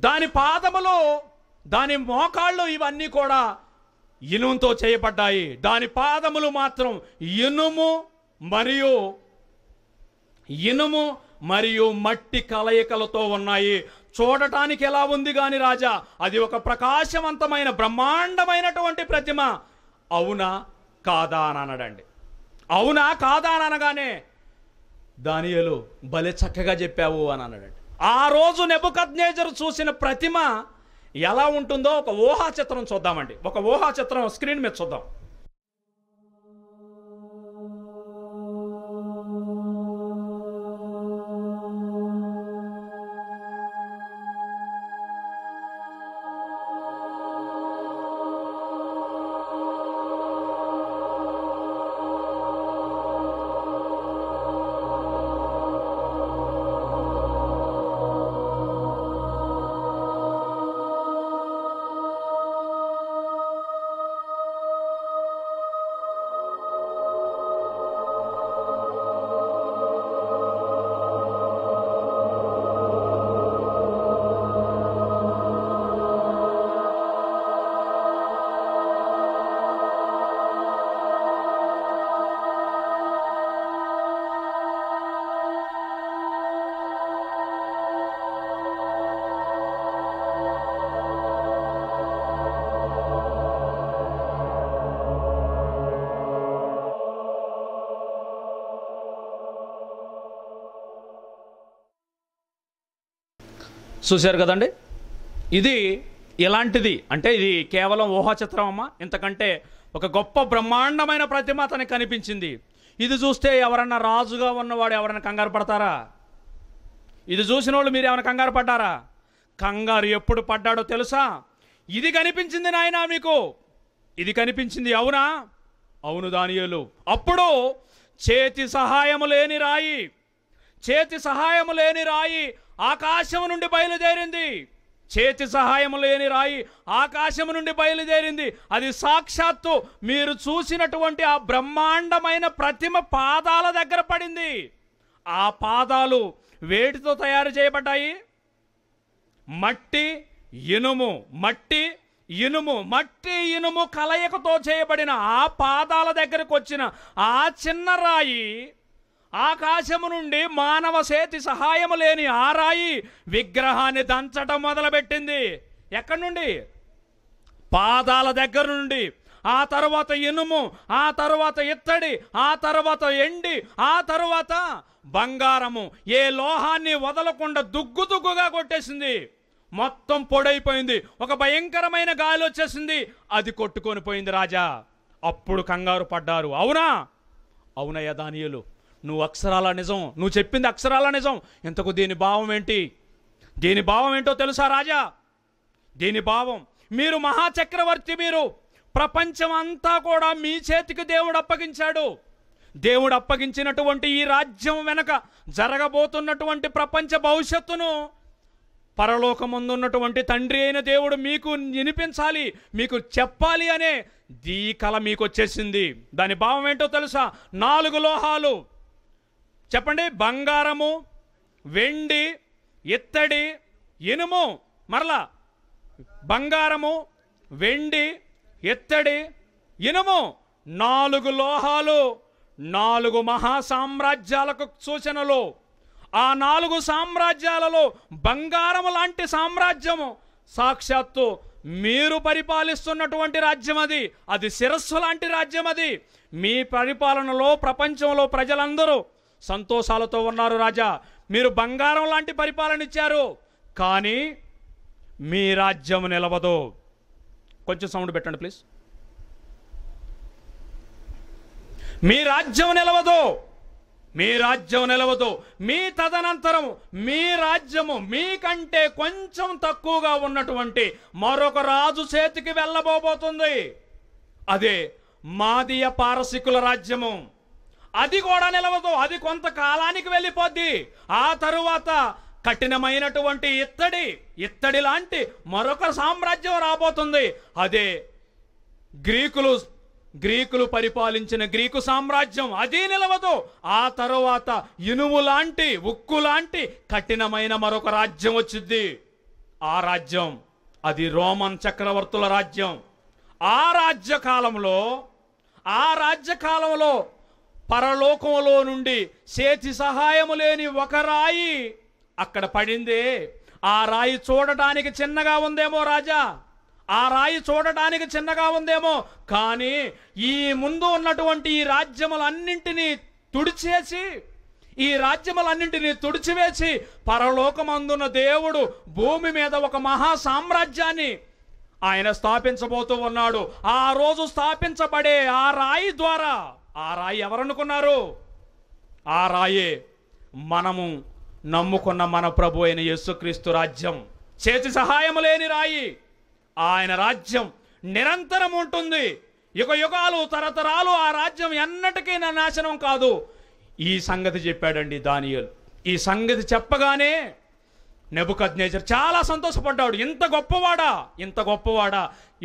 దాని పాదములు, దాని మోకాళ్ళు ఇవన్నీ కూడా ఇనుముతో చేయబడ్డాయి. దాని పాదములు మాత్రం ఇనుము మరియు మట్టి కలయికలతో ఉన్నాయి. చూడటానికి ఎలా ఉంది కానీ రాజా, అది ఒక ప్రకాశవంతమైన బ్రహ్మాండమైనటువంటి ప్రతిమ. అవునా కాదా అని అన్నాడండి. అవునా కాదా అని అనగానే దానియేలు భలే చక్కగా చెప్పావు అని అన్నాడండి. ఆ రోజు నెబుకద్నెజరు చూసిన ప్రతిమ ఎలా ఉంటుందో ఒక ఊహా చిత్రం చూద్దామండి. ఒక ఊహా చిత్రం స్క్రీన్ మీద చూద్దాం. చూశారు కదండి, ఇది ఇలాంటిది. అంటే ఇది కేవలం ఊహాచిత్రం అమ్మా. ఇంతకంటే ఒక గొప్ప బ్రహ్మాండమైన ప్రతిమ అతనికి కనిపించింది. ఇది చూస్తే ఎవరన్నా రాజుగా ఉన్నవాడు ఎవరైనా కంగారు పడతారా? ఇది చూసిన వాళ్ళు మీరు ఏమైనా కంగారు పడ్డారా? కంగారు ఎప్పుడు పడ్డాడో తెలుసా? ఇది కనిపించింది నాయనా మీకు, ఇది కనిపించింది, అవునా? అవును దానియేలు. అప్పుడు చేతి సహాయము లేని రాయి, చేతి సహాయము లేని రాయి ఆకాశం నుండి బయలుదేరింది. చేతి సహాయము లేని రాయి ఆకాశము నుండి బయలుదేరింది. అది సాక్షాత్తు మీరు చూసినటువంటి ఆ బ్రహ్మాండమైన ప్రతిమ పాదాల దగ్గర పడింది. ఆ పాదాలు వేటితో తయారు చేయబడ్డాయి? మట్టి ఇనుము, మట్టి ఇనుము, మట్టి ఇనుము కలయికతో చేయబడిన ఆ పాదాల దగ్గరకు వచ్చిన ఆ చిన్న రాయి ఆకాశము నుండి మానవ చేతి సహాయము లేని ఆ రాయి విగ్రహాన్ని దంచటం మొదలుపెట్టింది. ఎక్కడి నుండి? పాదాల దగ్గర నుండి. ఆ తర్వాత ఇనుము, ఆ తర్వాత ఇత్తడి, ఆ తర్వాత ఎండి, ఆ తర్వాత బంగారము. ఏ లోహాన్ని వదలకుండా దుగ్గు దుగ్గుగా కొట్టేసింది. మొత్తం పొడైపోయింది. ఒక భయంకరమైన గాలి వచ్చేసింది, అది కొట్టుకొని పోయింది రాజా. అప్పుడు కంగారు పడ్డారు. అవునా? అవునయ్యా దానియేలు, నువ్వు అక్షరాల నిజం, నువ్వు చెప్పింది అక్షరాల నిజం. ఇంతకు దీని భావం ఏంటి? దీని భావం ఏంటో తెలుసా రాజా? దీని భావం, మీరు మహాచక్రవర్తి, మీరు ప్రపంచం అంతా కూడా మీ చేతికి దేవుడు అప్పగించాడు. దేవుడు అప్పగించినటువంటి ఈ రాజ్యం వెనక జరగబోతున్నటువంటి ప్రపంచ భవిష్యత్తును పరలోకమందున్నటువంటి తండ్రి అయిన దేవుడు మీకు వినిపించాలి, మీకు చెప్పాలి అనే ఈ కళ మీకు వచ్చేసింది. దాని భావం ఏంటో తెలుసా? 4 లోహాలు చెప్పండి. బంగారము, వెండి, ఇత్తడి, ఇనుము. మరలా బంగారము, వెండి, ఇత్తడి, ఇనుము. 4 లోహాలు 4 మహాసామ్రాజ్యాలకు సూచనలు. ఆ 4 సామ్రాజ్యాలలో బంగారము లాంటి సామ్రాజ్యము సాక్షాత్తు మీరు పరిపాలిస్తున్నటువంటి రాజ్యం. అది శిరస్సు లాంటి రాజ్యం. అది మీ పరిపాలనలో ప్రపంచంలో ప్రజలందరూ సంతోషాలతో ఉన్నారు రాజా. మీరు బంగారం లాంటి పరిపాలన ఇచ్చారు, కానీ మీ రాజ్యం నిలవదు. కొంచెం సౌండ్ పెట్టండి ప్లీజ్. మీ రాజ్యం నిలవదు, మీ రాజ్యం నిలవదు. మీ తదనంతరం మీ రాజ్యము మీకంటే కొంచెం తక్కువగా ఉన్నటువంటి మరొక రాజు చేతికి వెళ్ళబోబోతుంది. అదే మాదీయ పారసికుల రాజ్యము. అది కూడా నిలవదు, అది కొంతకాలానికి వెళ్ళిపోద్ది. ఆ తరువాత కఠినమైనటువంటి ఇత్తడి లాంటి మరొక సామ్రాజ్యం రాబోతుంది. అదే గ్రీకులు పరిపాలించిన గ్రీకు సామ్రాజ్యం. అది నిలవదు. ఆ తరువాత ఇనుము లాంటి, ఉక్కు లాంటి కఠినమైన మరొక రాజ్యం వచ్చింది. ఆ రాజ్యం అది రోమన్ చక్రవర్తుల రాజ్యం. ఆ రాజ్యకాలంలో పరలోకంలో నుండి చేతి సహాయము లేని ఒక రాయి అక్కడ పడిందే. ఆ రాయి చూడటానికి చిన్నగా ఉందేమో రాజా, ఆ రాయి చూడటానికి చిన్నగా ఉందేమో, కానీ ఈ ముందు ఉన్నటువంటి ఈ రాజ్యములన్నింటినీ తుడిచివేసి పరలోకమందున్న దేవుడు భూమి మీద ఒక మహా సామ్రాజ్యాన్ని ఆయన స్థాపించబోతూ ఉన్నాడు. ఆ రోజు స్థాపించబడే ఆ రాయి ద్వారా, ఆ రాయి ఎవరనుకున్నారు? ఆ రాయే మనము నమ్ముకున్న మన ప్రభు అయిన యేసుక్రీస్తు రాజ్యం. చేతి సహాయము లేని రాయి. ఆయన రాజ్యం నిరంతరం ఉంటుంది. యుగాలు తరతరాలు ఆ రాజ్యం ఎన్నటికీ నాశనం కాదు. ఈ సంగతి చెప్పాడండి దానియేలు. ఈ సంగతి చెప్పగానే నెబుకద్నెజర్ చాలా సంతోషపడ్డాడు. ఇంత గొప్పవాడా,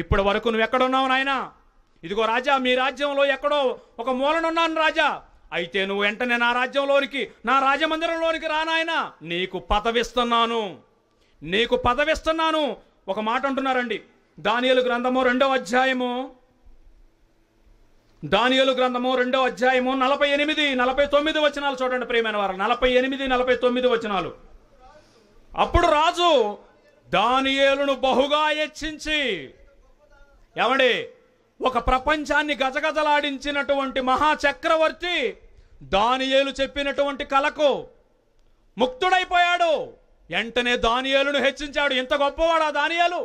ఇప్పటి వరకు నువ్వు ఎక్కడున్నావు నాయనా? ఇదిగో రాజా, మీ రాజ్యంలో ఎక్కడో ఒక మూలనున్నాను రాజా. అయితే నువ్వు వెంటనే నా రాజ్యంలోనికి, నా రాజమందిరంలోనికి రా నాయనా. నీకు పదవిస్తున్నాను. ఒక మాట అంటున్నారండి. దానియేలు గ్రంథము 2వ అధ్యాయము 48-49 వచనాలు చూడండి ప్రియమైన వారు. 48-49 వచనాలు. అప్పుడు రాజు దానియేలును బహుగా హెచ్చించి, ఏమండి, ఒక ప్రపంచాన్ని గజగజలాడించినటువంటి మహాచక్రవర్తి దానియేలు చెప్పినటువంటి కలకు ముక్తుడైపోయాడు. వెంటనే దానియేలును హెచ్చించాడు. ఇంత గొప్పవాడా దానియేలు?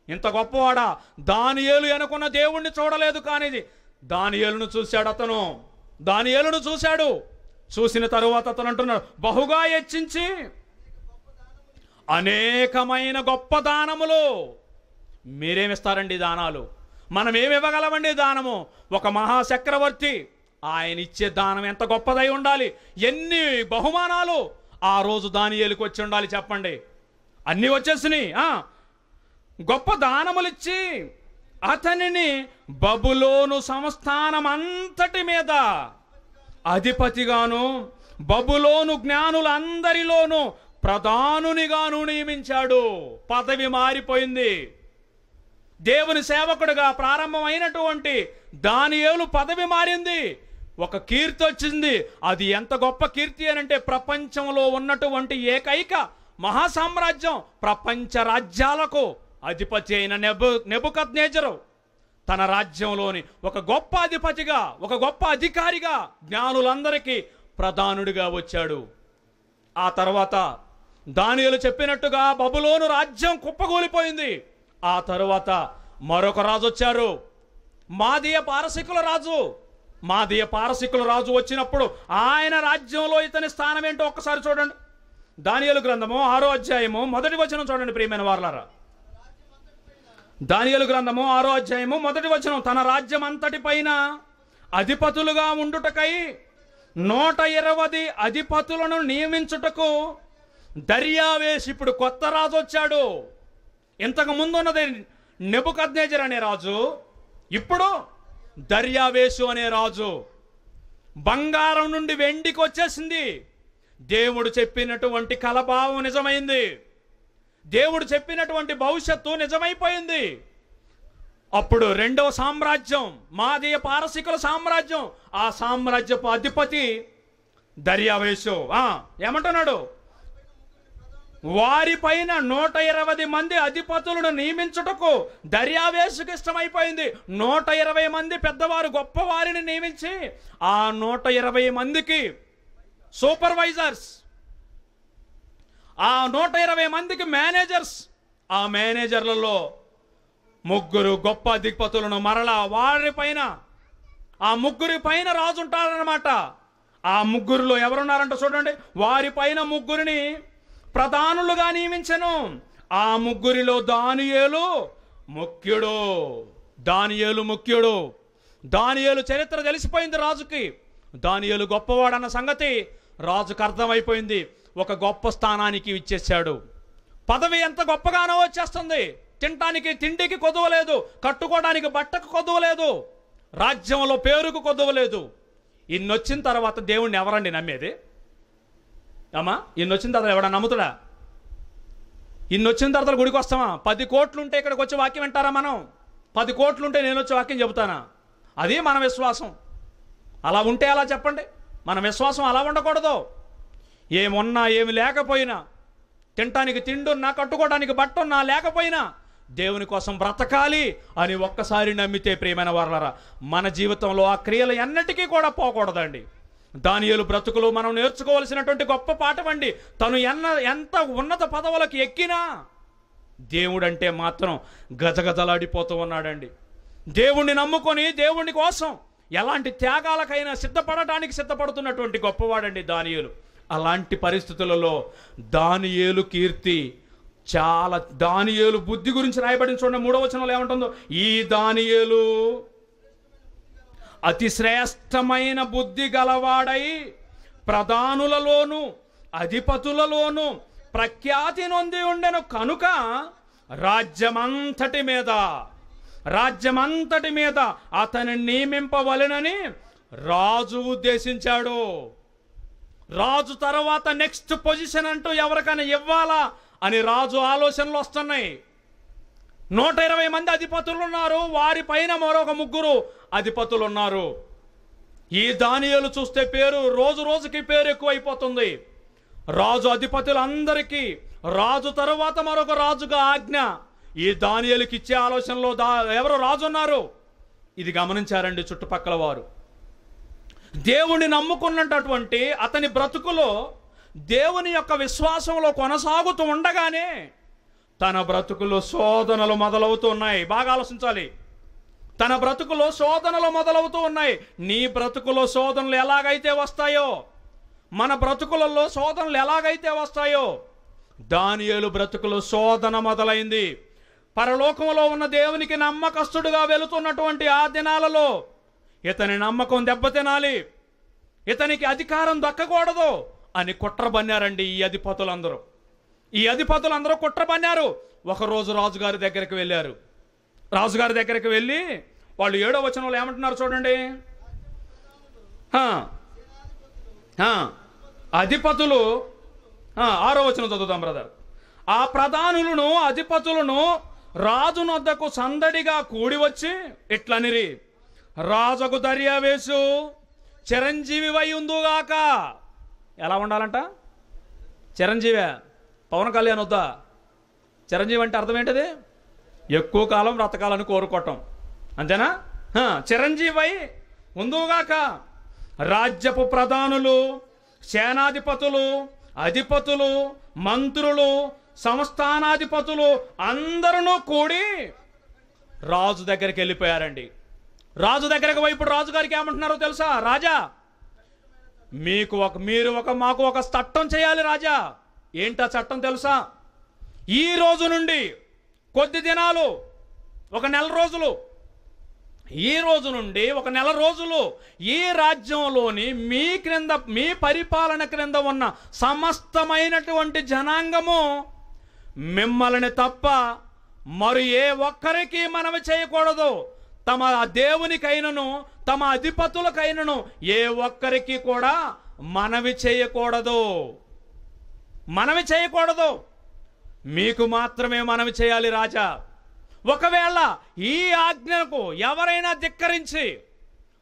ఇంత గొప్పవాడా? దానియేలు అనుకున్న దేవుణ్ణి చూడలేదు, కానీ దానియేలును చూశాడు. అతను దానియేలును చూశాడు. చూసిన తరువాత అతను అంటున్నాడు, బహుగా హెచ్చించి అనేకమైన గొప్ప దానములు. మీరేమిస్తారండి దానాలు? మనం ఏమివ్వగలమండి దానము? ఒక మహాచక్రవర్తి, ఆయన ఇచ్చే దానం ఎంత గొప్పదై ఉండాలి! ఎన్ని బహుమానాలు ఆ రోజు దానియేలుకు వచ్చి ఉండాలి చెప్పండి. అన్నీ వచ్చేసినాయి. గొప్ప దానములిచ్చి అతనిని బబులోను సంస్థానం అంతటి మీద అధిపతిగాను, బబులోను జ్ఞానులందరిలోనూ ప్రధానునిగాను నియమించాడు. పదవి మారిపోయింది. దేవుని సేవకుడిగా ప్రారంభమైనటువంటి దానియేలు పదవి మారింది. ఒక కీర్తి వచ్చింది. అది ఎంత గొప్ప కీర్తి అనంటే, ప్రపంచంలో ఉన్నటువంటి ఏకైక మహాసామ్రాజ్యం, ప్రపంచ రాజ్యాలకు అధిపతి అయిన నెబుకద్నెజరు తన రాజ్యంలోని ఒక గొప్ప అధిపతిగా, ఒక గొప్ప అధికారిగా, జ్ఞానులందరికీ ప్రధానుడిగా వచ్చాడు. ఆ తర్వాత దానియేలు చెప్పినట్టుగా బబులోను రాజ్యం కుప్పగూలిపోయింది. ఆ తరువాత మరొక రాజు వచ్చారు, మాదీయ పారసీకుల రాజు. మాదీయ పారసీకుల రాజు వచ్చినప్పుడు ఆయన రాజ్యంలో ఇతని స్థానం ఏంటో ఒక్కసారి చూడండి. దానియేలు గ్రంథము 6వ అధ్యాయము 1వ వచనం చూడండి ప్రియమైన వారలారా. దానియేలు గ్రంథము 6వ అధ్యాయము 1వ వచనం. తన రాజ్యం అంతటి పైన అధిపతులుగా ఉండుటకై 120 అధిపతులను నియమించుటకు దర్యావేషు, ఇప్పుడు కొత్త రాజు వచ్చాడు. ఇంతకు ముందు ఉన్నది నెబుకద్నెజరు అనే రాజు, ఇప్పుడు దర్యావేషు అనే రాజు. బంగారం నుండి వెండికి వచ్చేసింది. దేవుడు చెప్పినటువంటి కలభావం నిజమైంది. దేవుడు చెప్పినటువంటి భవిష్యత్తు నిజమైపోయింది. అప్పుడు రెండవ సామ్రాజ్యం, మాదీయ పారసీకుల సామ్రాజ్యం, ఆ సామ్రాజ్యపు అధిపతి దర్యావేషు. ఏమంటున్నాడు? వారిపైన 120 మంది అధిపతులను నియమించుటకు దర్యావేషుకు ఇష్టమైపోయింది. 120 మంది పెద్దవారు, గొప్పవారిని నియమించి ఆ 120 మందికి సూపర్వైజర్స్, ఆ 120 మందికి మేనేజర్స్. ఆ మేనేజర్లలో 3 గొప్ప అధిపతులను మరలా వారిపైన, ఆ 3 పైన రాజు ఉంటారన్నమాట. ఆ 3లో ఎవరున్నారంట చూడండి. వారిపైన 3 ప్రధానులుగా నియమించెను. ఆ 3లో దానియేలు ముఖ్యుడు. దానియేలు ముఖ్యుడు. దానియేలు చరిత్ర తెలిసిపోయింది రాజుకి. దానియేలు గొప్పవాడన్న సంగతి రాజుకు అర్థమైపోయింది. ఒక గొప్ప స్థానానికి ఇచ్చేశాడు. పదవి ఎంత గొప్పగానో వచ్చేస్తుంది. తినటానికి తిండికి కొదవలేదు, కట్టుకోవడానికి బట్టకు కొదవలేదు, రాజ్యంలో పేరుకు కొదవలేదు. ఇన్నొచ్చిన తర్వాత దేవుణ్ణి ఎవరండి నమ్మేది? ఇన్నొచ్చిన తర్వాత ఎవడా నమ్ముతాడా? ఇన్నొచ్చిన తర్వాత గుడికి వస్తామా? 10 కోట్లుంటే ఇక్కడికి వచ్చి వాక్యం వింటారా మనం? 10 కోట్లుంటే నేను వచ్చి వాక్యం చెబుతానా? అది మన విశ్వాసం. అలా ఉంటే అలా చెప్పండి. మన విశ్వాసం అలా ఉండకూడదు. ఏమున్నా ఏమి లేకపోయినా, తినటానికి తిండున్నా, కట్టుకోవడానికి బట్టున్నా లేకపోయినా దేవుని కోసం బ్రతకాలి అని ఒక్కసారి నమ్మితే ప్రియమైన వారలారా, మన జీవితంలో ఆ క్రియలు ఎన్నటికీ కూడా పోకూడదండి. దానియేలు బ్రతుకులు మనం నేర్చుకోవాల్సినటువంటి గొప్ప పాఠం అండి. తను ఎంత ఉన్నత పదవులకు ఎక్కినా దేవుడంటే మాత్రం గజగజలాడిపోతూ ఉన్నాడండి. దేవుణ్ణి నమ్ముకొని దేవుని కోసం ఎలాంటి త్యాగాలకైనా సిద్ధపడటానికి సిద్ధపడుతున్నటువంటి గొప్పవాడండి దానియేలు. అలాంటి పరిస్థితులలో దానియేలు కీర్తి చాలా. దానియేలు బుద్ధి గురించి రాయబడిన చూడండి 3వ వచనంలో ఏమంటుందో, ఈ దానియేలు అతి శ్రేష్టమైన బుద్ధి గలవాడై ప్రధానులలోను అధిపతులలోను ప్రఖ్యాతి నొంది ఉండెను కనుక రాజ్యమంతటి మీద అతని నియమింపవలెనని రాజు ఉద్దేశించాడు. రాజు తర్వాత నెక్స్ట్ పొజిషన్ అంటూ ఎవరికైనా ఇవ్వాలా అని రాజు ఆలోచనలు వస్తున్నాయి. 120 మంది అధిపతులు ఉన్నారు, వారి పైన మరొక 3 అధిపతులు ఉన్నారు. ఈ దానియేలు చూస్తే పేరు రోజు రోజుకి పేరు ఎక్కువైపోతుంది. రాజు అధిపతులందరికీ రాజు తరువాత మరొక రాజుగా ఆజ్ఞ. ఈ దానియేలుకి ఇచ్చే ఆలోచనలో ఎవరు రాజు ఉన్నారు? ఇది గమనించారండి చుట్టుపక్కల వారు. దేవుణ్ణి నమ్ముకున్నటువంటి అతని బ్రతుకులో దేవుని యొక్క విశ్వాసంలో కొనసాగుతూ ఉండగానే తన బ్రతుకులో శోధనలు మొదలవుతూ ఉన్నాయి. బాగా ఆలోచించాలి. తన బ్రతుకులో శోధనలు మొదలవుతూ ఉన్నాయి. నీ బ్రతుకులో శోధనలు ఎలాగైతే వస్తాయో, మన బ్రతుకులలో శోధనలు ఎలాగైతే వస్తాయో, దానియేలు బ్రతుకులో శోధన మొదలైంది. పరలోకంలో ఉన్న దేవునికి నమ్మకస్తుడుగా వెళుతున్నటువంటి ఆ దినాలలో ఇతని నమ్మకం దెబ్బతినాలి, ఇతనికి అధికారం దక్కకూడదు అని కుట్ర పన్నారండి ఈ అధిపతులందరూ. ఈ అధిపతులందరూ కుట్ర పన్నారు. ఒకరోజు రాజుగారి దగ్గరికి వెళ్ళారు. రాజుగారి దగ్గరికి వెళ్ళి వాళ్ళు 7వ వచనంలో ఏమంటున్నారు చూడండి. అధిపతులు 6వ వచనం చదువుతాం బ్రదర్. ఆ ప్రధానులను అధిపతులను రాజునొద్దకు సందడిగా కూడి వచ్చి ఇట్లనిరి, రాజుకు దర్యావేసు చిరంజీవి వై ఉందుగాక. ఎలా ఉండాలంట? చిరంజీవే. పవన్ కళ్యాణ్ వద్దా? చిరంజీవి అంటే అర్థం ఏంటిది? ఎక్కువ కాలం బ్రతకాలని కోరుకోవటం, అంతేనా? చిరంజీవై ఉందుగాక. రాజ్యపు ప్రధానులు, సేనాధిపతులు, అధిపతులు, మంత్రులు, సంస్థానాధిపతులు అందరూ కూడి రాజు దగ్గరికి వెళ్ళిపోయారండి. రాజు దగ్గరకు పోయి ఇప్పుడు రాజుగారికి ఏమంటున్నారో తెలుసా? రాజా, మాకు ఒక చట్టం చేయాలి రాజా. ఏంటా చట్టం తెలుసా? ఈ రోజు నుండి కొద్ది దినాలు, ఒక నెల రోజులు, ఈ రోజు నుండి ఒక నెల రోజులు ఈ రాజ్యంలోని మీ పరిపాలన క్రింద ఉన్న సమస్తమైనటువంటి జనాంగము మిమ్మల్ని తప్ప మరి ఏ ఒక్కరికి మనవి చేయకూడదు. తమ దేవునికైనను తమ అధిపతులకైనను ఏ ఒక్కరికి కూడా మనవి చేయకూడదు. మీకు మాత్రమే మనవి చేయాలి రాజా. ఒకవేళ ఈ ఆజ్ఞకు ఎవరైనా ధిక్కరించి,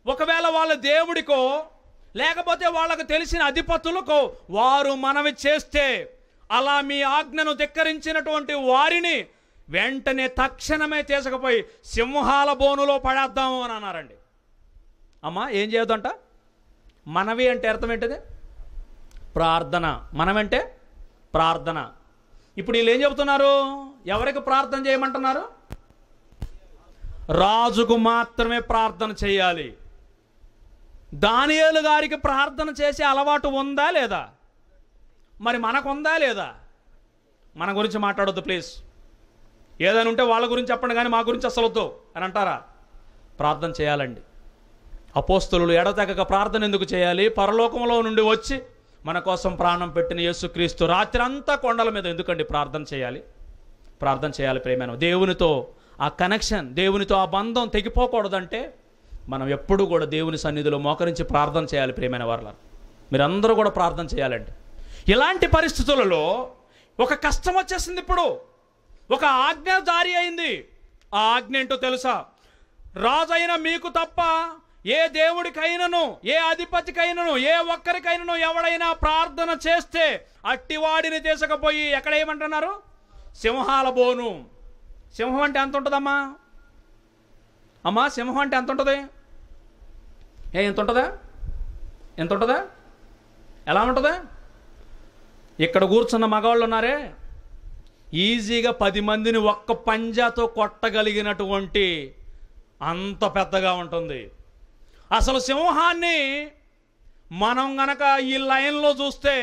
ఒకవేళ వాళ్ళ దేవుడికో లేకపోతే వాళ్ళకు తెలిసిన అధిపతులకు వారు మనవి చేస్తే, అలా మీ ఆజ్ఞను ధిక్కరించినటువంటి వారిని వెంటనే తక్షణమే తీసుకుపోయి సింహాల బోనులో పడేద్దాము అని అన్నారండి. అమ్మా, ఏం చేయొద్దంట? మనవి అంటే అర్థం ఏంటిది? ప్రార్థన. మనమంటే ప్రార్థన. ఇప్పుడు వీళ్ళు ఏం చెబుతున్నారు? ఎవరికి ప్రార్థన చేయమంటున్నారు? రాజుకు మాత్రమే ప్రార్థన చేయాలి. దానియేలు గారికి ప్రార్థన చేసే అలవాటు ఉందా లేదా? మరి మనకుందా లేదా? మన గురించి మాట్లాడొద్దు ప్లీజ్. ఏదైనా ఉంటే వాళ్ళ గురించి చెప్పండి, కానీ మా గురించి అసలు వద్దు అని అంటారా? ప్రార్థన చేయాలండి. అపోస్తలులు ఎడతెగక ప్రార్థన ఎందుకు చేయాలి? పరలోకంలో నుండి వచ్చి మన కోసం ప్రాణం పెట్టిన యేసుక్రీస్తు రాత్రి అంతా కొండల మీద ఎందుకండి ప్రార్థన చేయాలి? ప్రార్థన చేయాలి ప్రేమైన. దేవునితో ఆ కనెక్షన్, దేవునితో ఆ బంధం తెగిపోకూడదంటే మనం ఎప్పుడు కూడా దేవుని సన్నిధిలో మోకరించి ప్రార్థన చేయాలి ప్రేమైన వారల. మీరందరూ కూడా ప్రార్థన చేయాలండి. ఇలాంటి పరిస్థితులలో ఒక కష్టం వచ్చేసింది. ఇప్పుడు ఒక ఆజ్ఞ జారీ అయింది. ఆ ఆజ్ఞ ఏంటో తెలుసా? రాజైన మీకు తప్ప ఏ దేవుడికైనను, ఏ అధిపతికైనను, ఏ ఒక్కరికైనను ఎవడైనా ప్రార్థన చేస్తే అట్టివాడిని తీసుకుపోయి ఎక్కడ ఏమంటున్నారు? సింహాల బోను. సింహం అంటే ఎంత ఉంటుందమ్మా? అమ్మా, సింహం అంటే ఎంత ఉంటుంది? ఎంత ఉంటుందా? ఎంత ఉంటుందా? ఎలా ఉంటుందా? ఇక్కడ కూర్చున్న మగవాళ్ళు ఉన్నారే, ఈజీగా 10 మందిని ఒక్క పంజాతో కొట్టగలిగినటువంటి అంత పెద్దగా ఉంటుంది. అసలు సింహాన్ని మనం గనక ఈ లైన్లో చూస్తే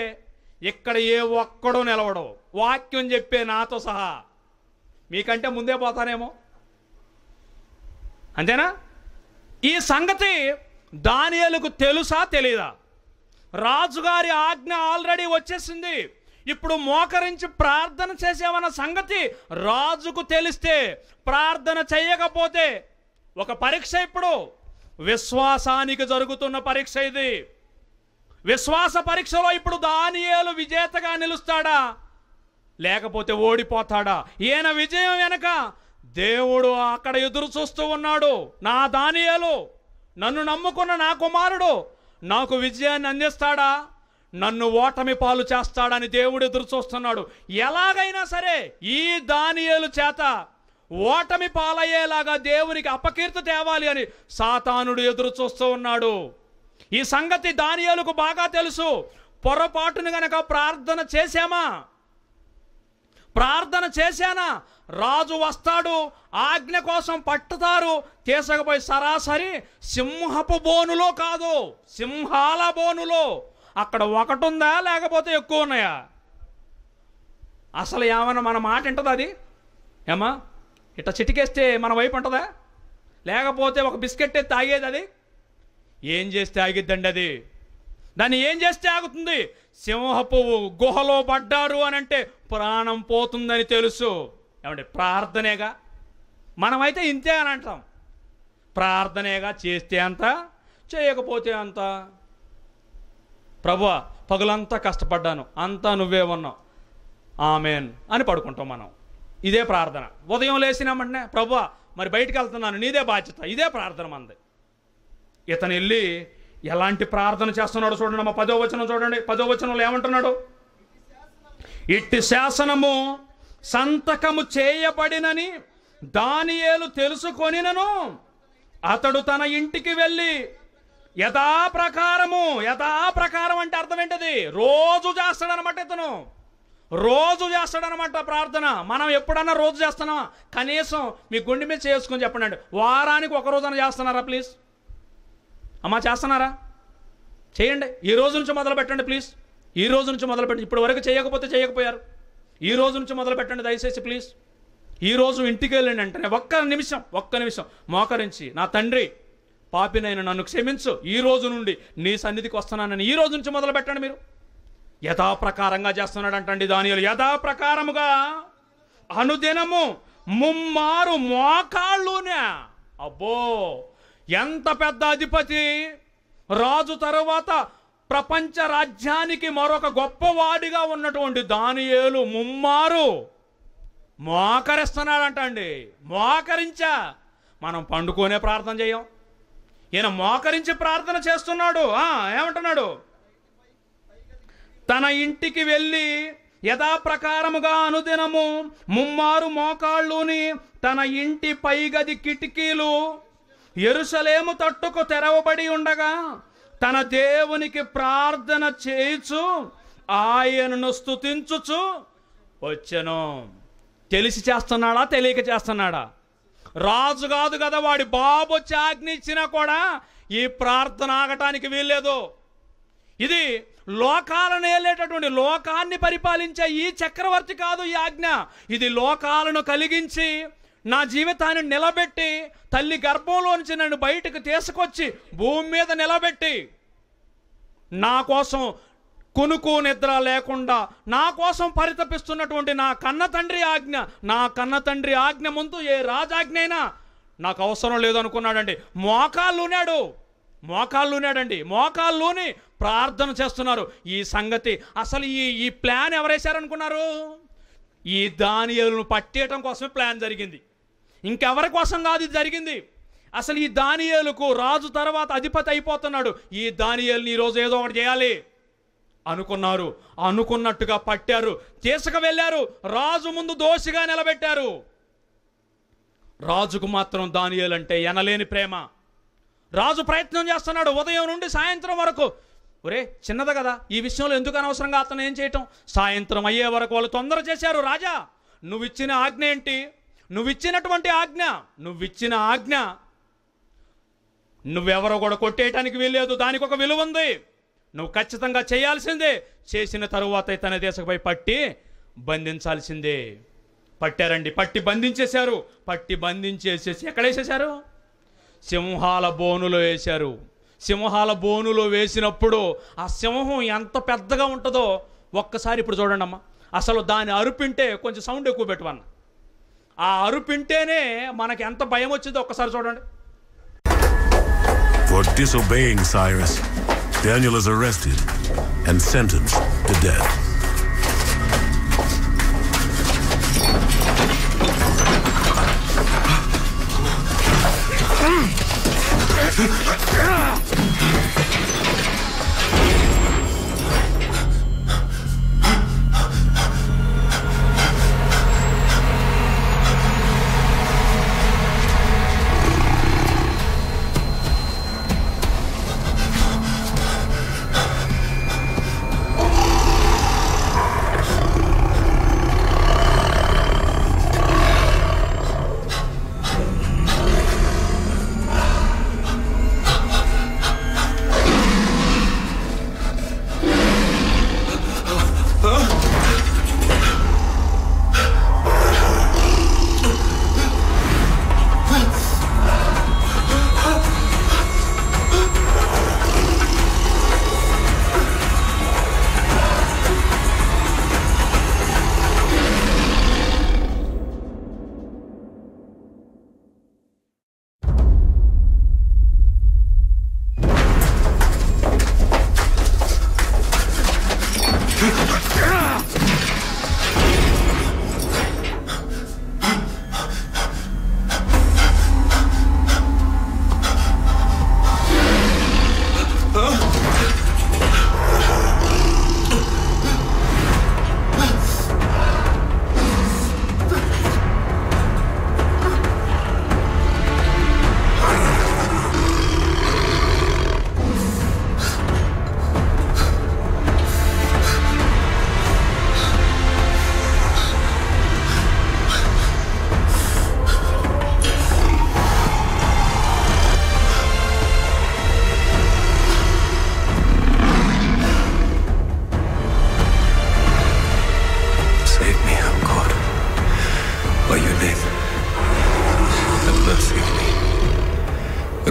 ఇక్కడ ఏ ఒక్కడో నిలవడు. వాక్యం చెప్పే నాతో సహా మీకంటే ముందే పోతానేమో, అంతేనా? ఈ సంగతి దానియేలుకు తెలుసా తెలీదా? రాజుగారి ఆజ్ఞ ఆల్రెడీ వచ్చేసింది. ఇప్పుడు మోకరించి ప్రార్థన చేసేవన్న సంగతి రాజుకు తెలిస్తే, ప్రార్థన చేయకపోతే ఒక పరీక్ష. ఇప్పుడు విశ్వాసానికి జరుగుతున్న పరీక్ష ఇది. విశ్వాస పరీక్షలో ఇప్పుడు దానియేలు విజేతగా నిలుస్తాడా లేకపోతే ఓడిపోతాడా? ఈయన విజయం వెనక దేవుడు అక్కడ ఎదురు చూస్తూ ఉన్నాడు. నా దానియేలు, నన్ను నమ్ముకున్న నా కుమారుడు నాకు విజయాన్ని అందిస్తాడా, నన్ను ఓటమి పాలు చేస్తాడని దేవుడు ఎదురు చూస్తున్నాడు. ఎలాగైనా సరే ఈ దానియేలు చేత ఓటమి పాలయ్యేలాగా దేవునికి అపకీర్తి తేవాలి అని సాతానుడు ఎదురు చూస్తూ ఉన్నాడు. ఈ సంగతి దానియేలుకు బాగా తెలుసు. పొరపాటును గనక ప్రార్థన చేశానా, రాజు వస్తాడు, ఆజ్ఞ కోసం పట్టుతారు, తీసుకుపోయి సరాసరి సింహపు బోనులో కాదు, సింహాల బోనులో. అక్కడ ఒకటి ఉందా లేకపోతే ఎక్కువ ఉన్నాయా? అసలు ఏమన్నా మన మాట వింటుందా అది? ఏమా ఇట్లా చిటికేస్తే మన వైపు ఉంటుందా? లేకపోతే ఒక బిస్కెట్ తాగేది అది? ఏం చేస్తే ఆగిద్దండి అది? దాన్ని ఏం చేస్తే ఆగుతుంది? సింహపు గుహలో పడ్డారు అని అంటే ప్రాణం పోతుందని తెలుసు. ఏమంటే ప్రార్థనేగా. మనమైతే ఇంతే అని అంటాం. ప్రార్థనేగా, చేస్తే అంత, చేయకపోతే అంత. ప్రభువా పగులంతా కష్టపడ్డాను, అంతా నువ్వే ఉన్నావు, ఆమెన్ అని పడుకుంటాం మనం. ఇదే ప్రార్థన. ఉదయం లేచినామంటే ప్రభువా మరి బయటికి వెళ్తున్నాను, నీదే బాధ్యత. ఇదే ప్రార్థన మనది. ఇతను వెళ్ళి ఎలాంటి ప్రార్థన చేస్తున్నాడు చూడండి. మా 10వ వచనం చూడండి. 10వ వచనంలో ఏమంటున్నాడు? ఇట్టి శాసనము సంతకము చేయబడినని దానియేలు తెలుసుకొనినను అతడు తన ఇంటికి వెళ్ళి యథాప్రకారం అంటే అర్థం ఏంటది? రోజు చేస్తాడనమాట. ఇతను రోజు చేస్తాడనమాట ప్రార్థన. మనం ఎప్పుడన్నా రోజు చేస్తున్నామా? కనీసం మీ గుండె మీద చేసుకొని చెప్పండి, వారానికి ఒక రోజున చేస్తున్నారా ప్లీజ్? అమ్మా చేస్తున్నారా? చేయండి. ఈ రోజు నుంచి మొదలు పెట్టండి ప్లీజ్. ఈ రోజు నుంచి మొదలు పెట్టండి. ఇప్పటి వరకు చేయకపోతే చేయకపోయారు, ఈ రోజు నుంచి మొదలు పెట్టండి దయచేసి ప్లీజ్. ఈ రోజు ఇంటికి వెళ్ళండి అంటే ఒక్క నిమిషం మోకరించి, నా తండ్రి పాపినైనా నన్ను క్షమించు, ఈ రోజు నుండి నీ సన్నిధికి వస్తున్నానని ఈ రోజు నుంచి మొదలు పెట్టండి. మీరు యథాప్రకారంగా చేస్తున్నాడు అంటండి దానియేలు. యథాప్రకారముగా అనుదినము ముమ్మారు మోకాళ్ళునే. అబ్బో ఎంత పెద్ద అధిపతి! రాజు తరువాత ప్రపంచ రాజ్యానికి మరొక గొప్పవాడిగా ఉన్నటువంటి దానియేలు ముమ్మారు మోకరిస్తున్నాడంటండి. మోకరించా. మనం పండుకొనే ప్రార్థన చేయం, ఈయన మోకరించి ప్రార్థన చేస్తున్నాడు. ఏమంటున్నాడు? తన ఇంటికి వెళ్ళి యథాప్రకారముగా అనుదినము ముమ్మారు మోకాళ్ళుని తన ఇంటి పైగది కిటికీలు యెరూషలేము తట్టుకు తెరవబడి ఉండగా తన దేవునికి ప్రార్థన చేయుచు ఆయనను స్తుతించుచు వచ్చెను. తెలిసి చేస్తున్నాడా, తెలియక చేస్తున్నాడా? రాజు కాదు కదా, వాడి బాబు వచ్చి ఆజ్ఞ ఇచ్చినా కూడా ఈ ప్రార్థన ఆగటానికి వీల్లేదు. ఇది లోకాలను ఏలేటటువంటి, లోకాన్ని పరిపాలించే ఈ చక్రవర్తి కాదు ఈ ఆజ్ఞ. ఇది లోకాలను కలిగించి నా జీవితాన్ని నిలబెట్టి, తల్లి గర్భంలోంచి నన్ను బయటకు తీసుకొచ్చి భూమి మీద నిలబెట్టి, నా కోసం కునుకు నిద్ర లేకుండా నా కోసం పరితపిస్తున్నటువంటి నా కన్న తండ్రి ఆజ్ఞ, నా కన్న తండ్రి ఆజ్ఞ ముందు ఏ రాజాజ్ఞ అయినా నాకు అవసరం లేదనుకున్నాడండి. మోకాళ్ళున్నాడండి. మోకాళ్ళుని ప్రార్థన చేస్తున్నారు. ఈ సంగతి అసలు ఈ ప్లాన్ ఎవరేశారనుకున్నారు? ఈ దానియేలును పట్టేయటం కోసమే ప్లాన్ జరిగింది, ఇంకెవరి కోసం కాదు ఇది జరిగింది. అసలు ఈ దానియేలుకు రాజు తర్వాత అధిపతి అయిపోతున్నాడు. ఈ దానియేలుని ఈరోజు ఏదో ఒకటి చేయాలి అనుకున్నారు. అనుకున్నట్టుగా పట్టారు, తీసుకు వెళ్ళారు, రాజు ముందు దోషిగా నిలబెట్టారు. రాజుకు మాత్రం దానియేలు అంటే ఎనలేని ప్రేమ. రాజు ప్రయత్నం చేస్తున్నాడు ఉదయం నుండి సాయంత్రం వరకు. ఒరే చిన్నది కదా, ఈ విషయంలో ఎందుకు అనవసరంగా అతను ఏం చేయటం? సాయంత్రం అయ్యే వరకు వాళ్ళు తొందర చేశారు. రాజా నువ్విచ్చిన ఆజ్ఞ ఏంటి? నువ్విచ్చినటువంటి ఆజ్ఞ, నువ్విచ్చిన ఆజ్ఞ నువ్వెవరో కూడా కొట్టేయటానికి వీల్లేదు, దానికి ఒక విలువ ఉంది, నువ్వు ఖచ్చితంగా చేయాల్సిందే. చేసిన తరువాత తన దేశంపై పట్టి బంధించాల్సిందే. పట్టారండి, పట్టి బంధించేశారు. పట్టి బంధించేసేసి ఎక్కడ వేసేశారు? సింహాల బోనులో వేశారు. సింహాల బోనులో వేసినప్పుడు ఆ సింహం ఎంత పెద్దగా ఉంటుందో ఒక్కసారి ఇప్పుడు చూడండి అమ్మా. అసలు దాని అరుపింటే కొంచెం సౌండ్ ఎక్కువ పెట్టమన్న, ఆ అరుపింటేనే మనకి ఎంత భయం వచ్చిందో ఒక్కసారి చూడండి. For disobeying Cyrus, Daniel is arrested and sentenced to death.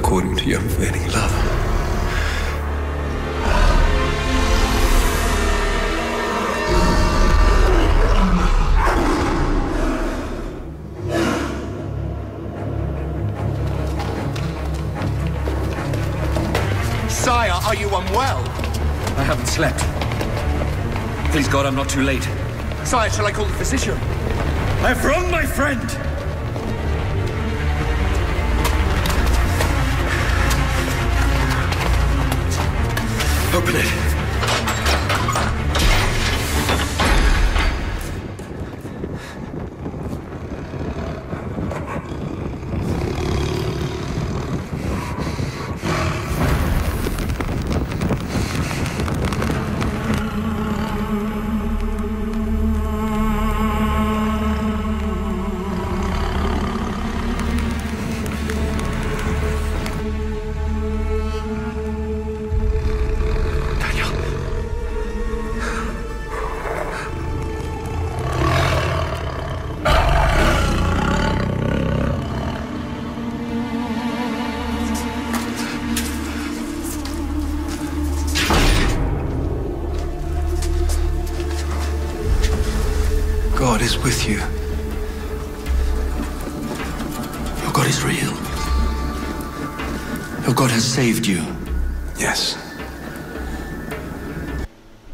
According to your unfailing love. Sire, are you unwell? I haven't slept. Please God, I'm not too late. Sire, shall I call the physician? I've wronged my friend! Open it. God is with you. Your God is real. Your God has saved you. Yes.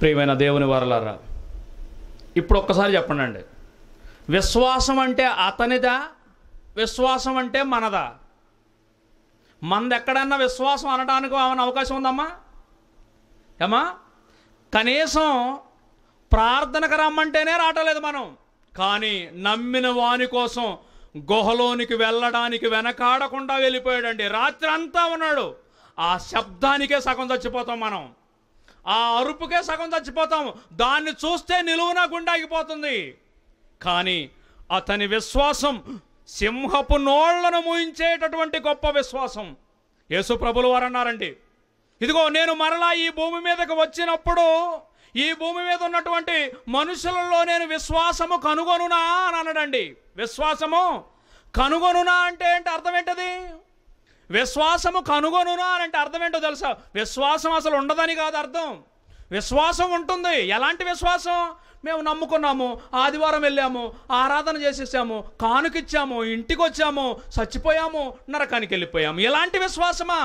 ప్రియమైన దేవుని వారలారా, ఇప్పుడు ఒక్కసారి చెప్పండి, విశ్వాసం అంటే అతనిదా, విశ్వాసం అంటే మనదా? మనది ఎక్కడన్నా విశ్వాసం అనడానికి ఏమైనా అవకాశం ఉందమ్మా? ఏమా కనీసం ప్రార్థనకు రమ్మంటేనే రావట్లేదు మనం. కానీ నమ్మిన వాని కోసం గుహలోనికి వెళ్ళడానికి వెనకాడకుండా వెళ్ళిపోయాడండి. రాత్రి అంతా ఉన్నాడు. ఆ శబ్దానికే సగం చచ్చిపోతాం మనం, ఆ అరుపుకే సగం చచ్చిపోతాం. దాన్ని చూస్తే నిలువునా గుండాగిపోతుంది. కానీ అతని విశ్వాసం సింహపు నోళ్లను మూయించేటటువంటి గొప్ప విశ్వాసం. యేసు ప్రభులు వారు అన్నారండి, ఇదిగో నేను మరలా ఈ భూమి మీదకి వచ్చినప్పుడు ఈ భూమి మీద ఉన్నటువంటి మనుషులలో నేను విశ్వాసము కనుగొనునా అని అన్నాడండి. విశ్వాసము కనుగొనునా అంటే ఏంటి, అర్థం ఏంటది? విశ్వాసము కనుగొనునా అని అంటే అర్థం ఏంటో తెలుసా? విశ్వాసం అసలు ఉండదని కాదు అర్థం. విశ్వాసం ఉంటుంది. ఎలాంటి విశ్వాసం? మేము నమ్ముకున్నాము, ఆదివారం వెళ్ళాము, ఆరాధన చేసేసాము, కానుకిచ్చాము, ఇంటికి వచ్చాము, చచ్చిపోయాము, నరకానికి వెళ్ళిపోయాము. ఎలాంటి విశ్వాసమా?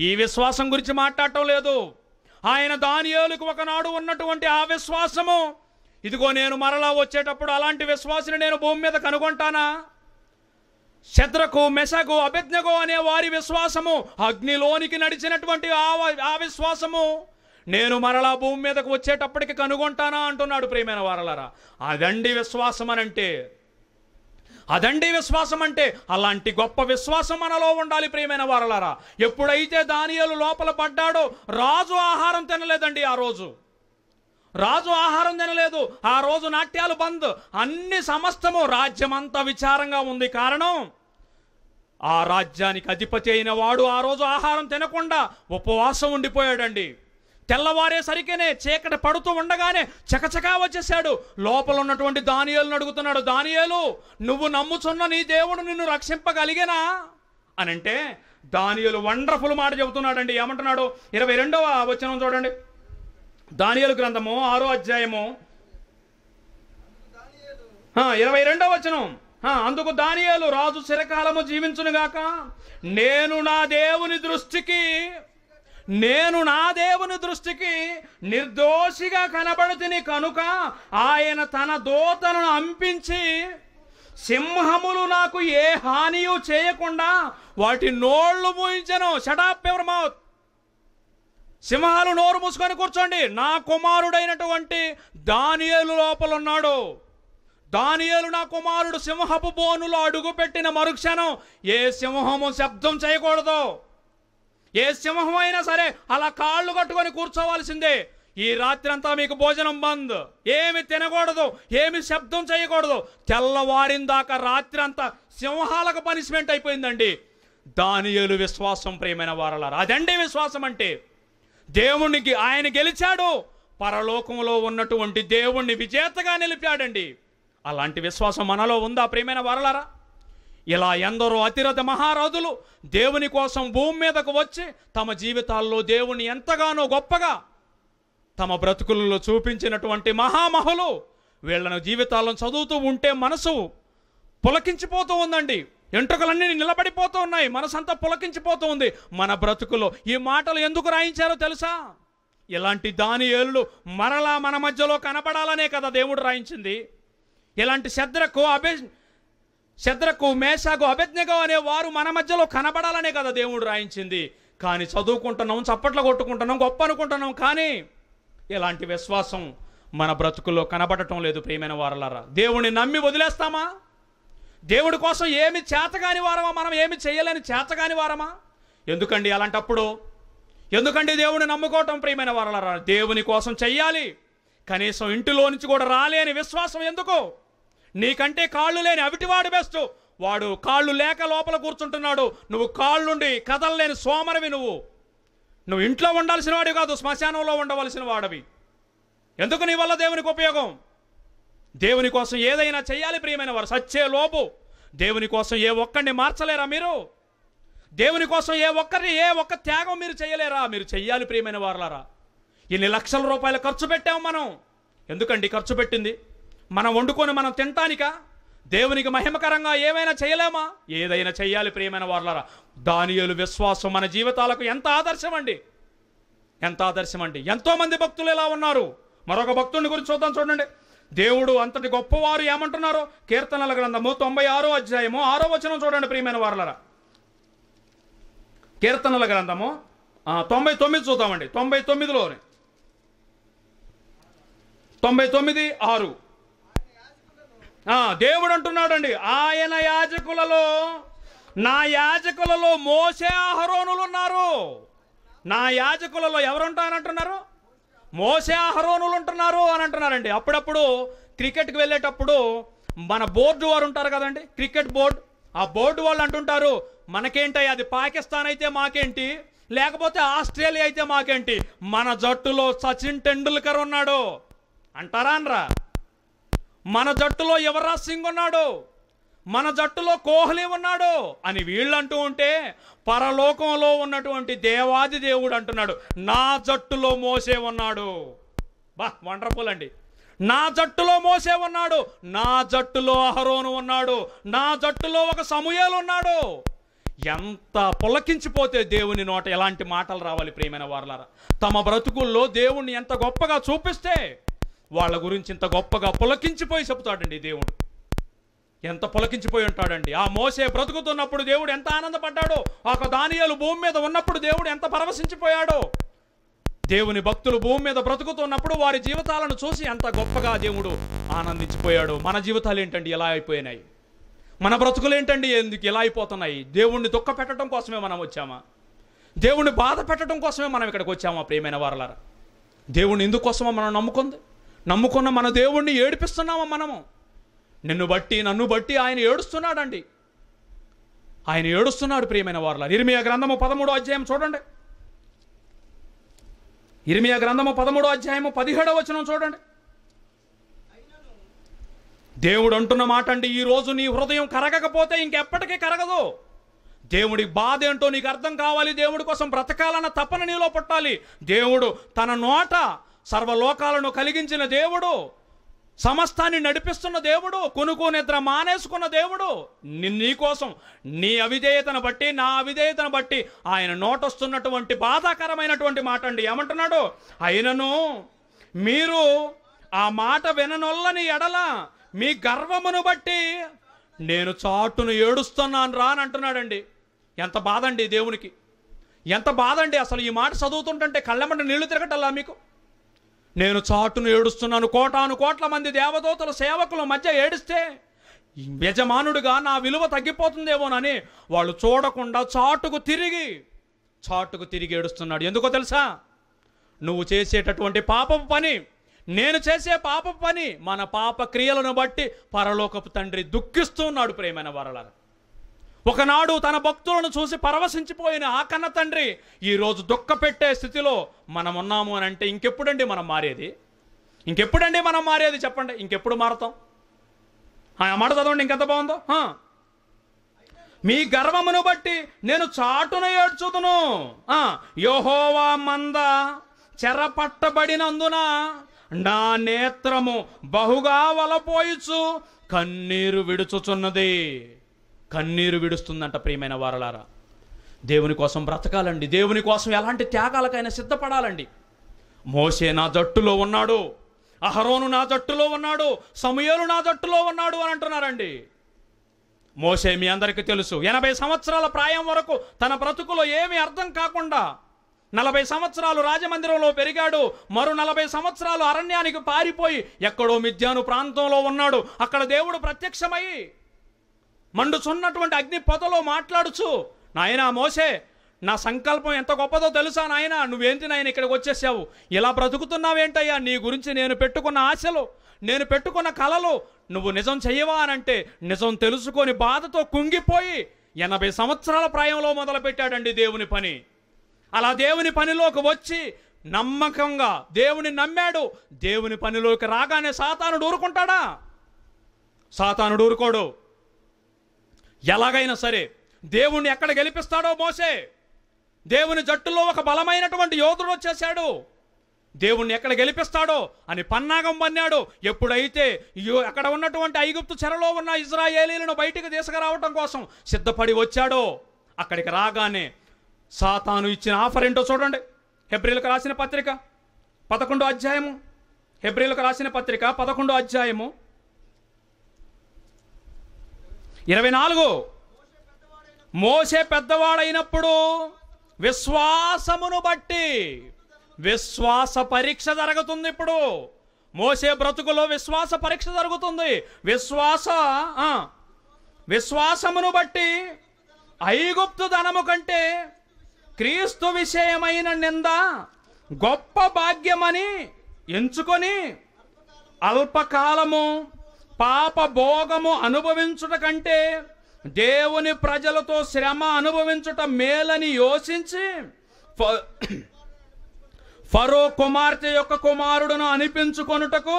ఈ విశ్వాసం గురించి మాట్లాడటం లేదు. ఆయన దానియేలుకు ఒకనాడు ఉన్నటువంటి ఆ విశ్వాసము, ఇదిగో నేను మరలా వచ్చేటప్పుడు అలాంటి విశ్వాసిని నేను భూమి మీద కనుగొంటానా? శద్రకు, మెషకు, అబేద్నెగో అనే వారి విశ్వాసము, అగ్నిలోనికి నడిచినటువంటి ఆ విశ్వాసము నేను మరలా భూమి మీదకు వచ్చేటప్పటికి కనుగొంటానా అంటున్నాడు. ప్రియమైన వారలారా, అదండి విశ్వాసం అనంటే. అదండి విశ్వాసం అంటే. అలాంటి గొప్ప విశ్వాసం మనలో ఉండాలి ప్రియమైన వారలారా. ఎప్పుడైతే దానియేలు లోపల పడ్డాడో రాజు ఆహారం తినలేదండి. ఆ రోజు రాజు ఆహారం తినలేదు. ఆ రోజు నాట్యాలు బంద్, అన్ని సమస్తము రాజ్యమంతా విచారంగా ఉంది. కారణం, ఆ రాజ్యానికి అధిపతి అయిన వాడు ఆ రోజు ఆహారం తినకుండా ఉపవాసం ఉండిపోయాడండి. తెల్లవారేసరికేనే చీకటి పడుతూ ఉండగానే చకచకా వచ్చేసాడు. లోపల ఉన్నటువంటి దానియేలును అడుగుతున్నాడు, దానియేలు, నువ్వు నమ్ముచున్న నీ దేవుడు నిన్ను రక్షింపగలిగేనా అని అంటే దానియేలు వండర్ఫుల్ మాట చెబుతున్నాడండి. ఏమంటున్నాడు? 22వ వచనం చూడండి. దానియేలు గ్రంథము 6వ అధ్యాయము 22వ వచనం. అందుకు దానియేలు, రాజు చిరకాలము జీవించునుగాక, నేను నా దేవుని దృష్టికి నేను నా దేవుని దృష్టికి నిర్దోషిగా కనబడుతుని కనుక ఆయన తన దూతను అంపించి సింహములు నాకు ఏ హానియు చేయకుండా వాటి నోళ్లు మూయించెను. Shut up your mouth. సింహాలు నోరు మూసుకొని కూర్చోండి. నా కుమారుడైనటువంటి దానియేలు లోపల ఉన్నాడు. దానియేలు నా కుమారుడు సింహపు బోనులో అడుగు పెట్టిన మరుక్షణం ఏ సింహము శబ్దం చేయకూడదు. ఏ సింహం అయినా సరే అలా కాళ్ళు కట్టుకొని కూర్చోవాల్సిందే. ఈ రాత్రి అంతా మీకు భోజనం బంద్, ఏమి తినకూడదు, ఏమి శబ్దం చేయకూడదు. తెల్లవారిన దాకా రాత్రి అంతా సింహాలకు పనిష్మెంట్ అయిపోయిందండి. దానియేలు విశ్వాసం, ప్రియమైన వారలారా, అదండి విశ్వాసం అంటే. దేవునికి ఆయన గెలిచాడు, పరలోకంలో ఉన్నటువంటి దేవుణ్ణి విజేతగా నిలిపాడండి. అలాంటి విశ్వాసం మనలో ఉందా ప్రియమైన వారలారా? ఇలా ఎందరో అతిరథ మహారాజులు దేవుని కోసం భూమి మీదకు వచ్చి తమ జీవితాల్లో దేవుని ఎంతగానో గొప్పగా తమ బ్రతుకులలో చూపించినటువంటి మహామహులు వీళ్ళను జీవితాలను చదువుతూ ఉంటే మనసు పులకించిపోతూ ఉందండి. ఎంట్రుకలన్నీ నిలబడిపోతూ ఉన్నాయి, మనసంతా పులకించిపోతూ ఉంది. మన బ్రతుకులో ఈ మాటలు ఎందుకు రాయించారో తెలుసా? ఇలాంటి దానియేలులు మరలా మన మధ్యలో కనపడాలనే కదా దేవుడు రాయించింది. ఇలాంటి శద్రకు మేషాకు అబేద్నెగో అనే వారు మన మధ్యలో కనబడాలనే కదా దేవుడు రాయించింది. కానీ చదువుకుంటున్నాం, చప్పట్లు కొట్టుకుంటున్నాం, గొప్ప అనుకుంటున్నాం, కానీ ఇలాంటి విశ్వాసం మన బ్రతుకుల్లో కనబడటం లేదు ప్రియమైన వారలారా. దేవుడిని నమ్మి వదిలేస్తామా? దేవుడి కోసం ఏమి చేతగాని వారమా? మనం ఏమి చేయలేని చేతగాని వారమా? ఎందుకండి అలాంటప్పుడు? ఎందుకండి దేవుడిని నమ్ముకోవటం ప్రియమైన వారలారా? దేవుని కోసం చెయ్యాలి. కనీసం ఇంటిలో నుంచి కూడా రాలేని విశ్వాసం ఎందుకు? నీకంటే కాళ్ళు లేని అవిటివాడు బెస్ట్. వాడు కాళ్ళు లేక లోపల కూర్చుంటున్నాడు, నువ్వు కాళ్ళుండి కదలలేని సోమరవి. నువ్వు ఇంట్లో ఉండాల్సిన వాడివి కాదు, శ్మశానంలో ఉండవలసిన వాడివి. ఎందుకు నీ వల్ల దేవునికి ఉపయోగం? దేవుని కోసం ఏదైనా చెయ్యాలి ప్రియమైన వారు. సచ్చే లోపు దేవుని కోసం ఏ ఒక్కడిని మార్చలేరా మీరు? దేవుని కోసం ఏ ఒక్క త్యాగం మీరు చేయలేరా? మీరు చెయ్యాలి ప్రియమైన వారలారా. ఇన్ని లక్షల రూపాయలు ఖర్చు పెట్టాము మనం. ఎందుకండి ఖర్చు పెట్టింది? మనం వండుకొని మనం తినటానికా? దేవునికి మహిమకరంగా ఏమైనా చేయలేమా? ఏదైనా చెయ్యాలి ప్రియమైన వారలారా. దానియేలు విశ్వాసం మన జీవితాలకు ఎంత ఆదర్శం అండి, ఎంత ఆదర్శం అండి. ఎంతోమంది భక్తులు ఇలా ఉన్నారు. మరొక భక్తుడిని గురించి చూద్దాం, చూడండి. దేవుడు అంతటి గొప్పవారు ఏమంటున్నారు? కీర్తనల గ్రంథము 96వ అధ్యాయము 6వ వచనం చూడండి ప్రియమైన వారలారా. కీర్తనల గ్రంథము 99 చూద్దామండి. 99లోనే 99:6 దేవుడు అంటున్నాడండి, ఆయన యాజకులలో, నా యాజకులలో మోషే అహరోనులు ఉన్నారు. నా యాజకులలో ఎవరుంటారంటున్నారు? మోషే అహరోనులు ఉంటున్నారు అని అంటున్నారండి. అప్పుడప్పుడు క్రికెట్కి వెళ్ళేటప్పుడు మన బోర్డు వారు ఉంటారు కదండి, క్రికెట్ బోర్డు. ఆ బోర్డు వాళ్ళు అంటుంటారు, మనకేంటి అది పాకిస్తాన్ అయితే మాకేంటి, లేకపోతే ఆస్ట్రేలియా అయితే మాకేంటి, మన జట్టులో సచిన్ టెండూల్కర్ ఉన్నాడు అంటారా అనరా? మన జట్టులో యువరాజ్ సింగ్ ఉన్నాడు, మన జట్టులో కోహ్లీ ఉన్నాడు అని వీళ్ళు అంటూ ఉంటే, పరలోకంలో ఉన్నటువంటి దేవాది దేవుడు అంటున్నాడు, నా జట్టులో మోసే ఉన్నాడు. వండర్ఫుల్ అండి. నా జట్టులో మోసే ఉన్నాడు, నా జట్టులో అహరోను ఉన్నాడు, నా జట్టులో ఒక సమూయేలు ఉన్నాడు. ఎంత పులకించిపోతే దేవుని నోట ఎలాంటి మాటలు రావాలి ప్రియమైన వారలారా. తమ బ్రతుకుల్లో దేవుణ్ణి ఎంత గొప్పగా చూపిస్తే వాళ్ళ గురించి ఇంత గొప్పగా పులకించిపోయి చెప్తాడండి దేవుడు. ఎంత పులకించిపోయి ఉంటాడండి. ఆ మోసే బ్రతుకుతున్నప్పుడు దేవుడు ఎంత ఆనందపడ్డాడో, ఒక దానియేలు భూమి మీద ఉన్నప్పుడు దేవుడు ఎంత పరవశించిపోయాడో. దేవుని భక్తులు భూమి మీద బ్రతుకుతున్నప్పుడు వారి జీవితాలను చూసి ఎంత గొప్పగా దేవుడు ఆనందించిపోయాడు. మన జీవితాలు ఏంటండి ఎలా అయిపోయినాయి? మన బ్రతుకులు ఏంటండి ఎందుకు ఎలా అయిపోతున్నాయి? దేవుణ్ణి దుఃఖ పెట్టడం కోసమే మనం వచ్చామా? దేవుణ్ణి బాధ పెట్టడం కోసమే మనం ఇక్కడికి వచ్చామా ప్రియమైన వారలారా? దేవుణ్ణి ఎందుకోసమో మనం నమ్ముకున్న మన దేవుణ్ణి ఏడిపిస్తున్నామా మనము? నిన్ను బట్టి నన్ను బట్టి ఆయన ఏడుస్తున్నాడండి. ఆయన ఏడుస్తున్నాడు ప్రియమైన వారలారా. ఇర్మియా గ్రంథము 13వ అధ్యాయం చూడండి. ఇర్మియా గ్రంథము 13వ అధ్యాయము 17వ వచనం చూడండి. దేవుడు అంటున్న మాట అండి, ఈ రోజు నీ హృదయం కరగకపోతే ఇంకెప్పటికీ కరగదు. దేవుడి బాధ ఏంటో నీకు అర్థం కావాలి. దేవుడి కోసం బ్రతకాలన్న తపన నీలో పుట్టాలి. దేవుడు తన నోట సర్వలోకాలను కలిగించిన దేవుడు, సమస్తాన్ని నడిపిస్తున్న దేవుడు, కునుకు నిద్ర మానేసుకున్న దేవుడు నీకోసం నీ అవిధేయతను బట్టి, నా అవిధేయతను బట్టి ఆయన నోటొస్తున్నటువంటి బాధాకరమైనటువంటి మాట అండి. ఏమంటున్నాడు? అయినను మీరు ఆ మాట విననొల్లని ఎడల మీ గర్వమును బట్టి నేను చాటును ఏడుస్తున్నాను రా అని అంటున్నాడండి. ఎంత బాధ అండి దేవునికి, ఎంత బాధ అండి. అసలు ఈ మాట చదువుతుంటే కళ్ళెమ్మట నీళ్లు తిరగటల్లా మీకు? నేను చాటును ఏడుస్తున్నాను. కోటాను కోట్ల మంది దేవదూతల సేవకుల మధ్య ఏడిస్తే యజమానుడిగా నా విలువ తగ్గిపోతుందేమోనని వాళ్ళు చూడకుండా చాటుకు తిరిగి ఏడుస్తున్నాడు. ఎందుకో తెలుసా? నువ్వు చేసేటటువంటి పాపపు పని, నేను చేసే పాపపు పని, మన పాప క్రియలను బట్టి పరలోకపు తండ్రి దుఃఖిస్తున్నాడు. ప్రేమైన వారలారా, ఒకనాడు తన భక్తులను చూసి పరవశించిపోయిన ఆ కన్న తండ్రి ఈరోజు దుఃఖపెట్టే స్థితిలో మనం ఉన్నాము అని అంటే ఇంకెప్పుడండి మనం మారేది? చెప్పండి, ఇంకెప్పుడు మారతాం? ఆ మాట చదవండి, ఇంకెంత బాగుందో. మీ గర్వమును బట్టి నేను చాటున ఏడ్చుదును. యెహోవా మంద చెరపట్టబడినందున నా నేత్రము బహుగా వలపోయిచు కన్నీరు విడుచుచున్నది. కన్నీరు విడుస్తుందంట. ప్రియమైన వారలారా, దేవుని కోసం బ్రతకాలండి. దేవుని కోసం ఎలాంటి త్యాగాలకైనా సిద్ధపడాలండి. మోషే నా జట్టులో ఉన్నాడు, అహరోను నా జట్టులో ఉన్నాడు, సమూయేలు నా జట్టులో ఉన్నాడు అని అంటున్నారండి. మోషే మీ అందరికీ తెలుసు, 80 సంవత్సరాల ప్రాయం వరకు తన బ్రతుకులో ఏమీ అర్థం కాకుండా 40 సంవత్సరాలు రాజమందిరంలో పెరిగాడు. మరో 40 సంవత్సరాలు అరణ్యానికి పారిపోయి ఎక్కడో మిద్యాను ప్రాంతంలో ఉన్నాడు. అక్కడ దేవుడు ప్రత్యక్షమై మండుచున్నటువంటి అగ్ని పొదలో మాట్లాడుచు, నాయనా మోషే, నా సంకల్పం ఎంత గొప్పదో తెలుసా నాయనా? నువ్వేంటి నాయన ఇక్కడికి వచ్చేసావు? ఇలా బ్రతుకుతున్నావేంటయ్యా? నీ గురించి నేను పెట్టుకున్న ఆశలు, నేను పెట్టుకున్న కలలు నువ్వు నిజం చెయ్యవా అనంటే నిజం తెలుసుకొని బాధతో కుంగిపోయి 80 సంవత్సరాల ప్రాయంలో మొదలుపెట్టాడండి దేవుని పని. అలా దేవుని పనిలోకి వచ్చి నమ్మకంగా దేవుని నమ్మాడు. దేవుని పనిలోకి రాగానే సాతానుడు ఊరుకుంటాడా? సాతానుడు ఊరుకోడు. ఎలాగైనా సరే దేవుణ్ణి ఎక్కడ గెలిపిస్తాడో మోసే. దేవుని జట్టులో ఒక బలమైనటువంటి యోధుడు వచ్చేసాడు. దేవుణ్ణి ఎక్కడ గెలిపిస్తాడో అని పన్నాగం పన్నాడు. ఎప్పుడైతే అక్కడ ఉన్నటువంటి ఐగుప్తు చెరలో ఉన్న ఇజ్రాయేలీలను బయటికి తీసుకురావటం కోసం సిద్ధపడి వచ్చాడో, అక్కడికి రాగానే సాతాను ఇచ్చిన ఆఫర్ ఏంటో చూడండి. హెబ్రీయులకు రాసిన పత్రిక 11వ అధ్యాయము, హెబ్రీయులకు రాసిన పత్రిక 11వ అధ్యాయము 24. మోషే పెద్దవాడైనప్పుడు విశ్వాసమును బట్టి, విశ్వాస పరీక్ష జరుగుతుంది. ఇప్పుడు మోషే బ్రతుకులో విశ్వాస పరీక్ష జరుగుతుంది. విశ్వాసమును బట్టి ఐగుప్తు ధనము కంటే క్రీస్తు విషయమైన నింద గొప్ప భాగ్యమని ఎంచుకొని అల్పకాలము పాప భోగము అనుభవించుట కంటే దేవుని ప్రజలతో శ్రమ అనుభవించుట మేలని యోచించి ఫరో కుమార్తె యొక్క కుమారుడును అనిపించుకొనుటకు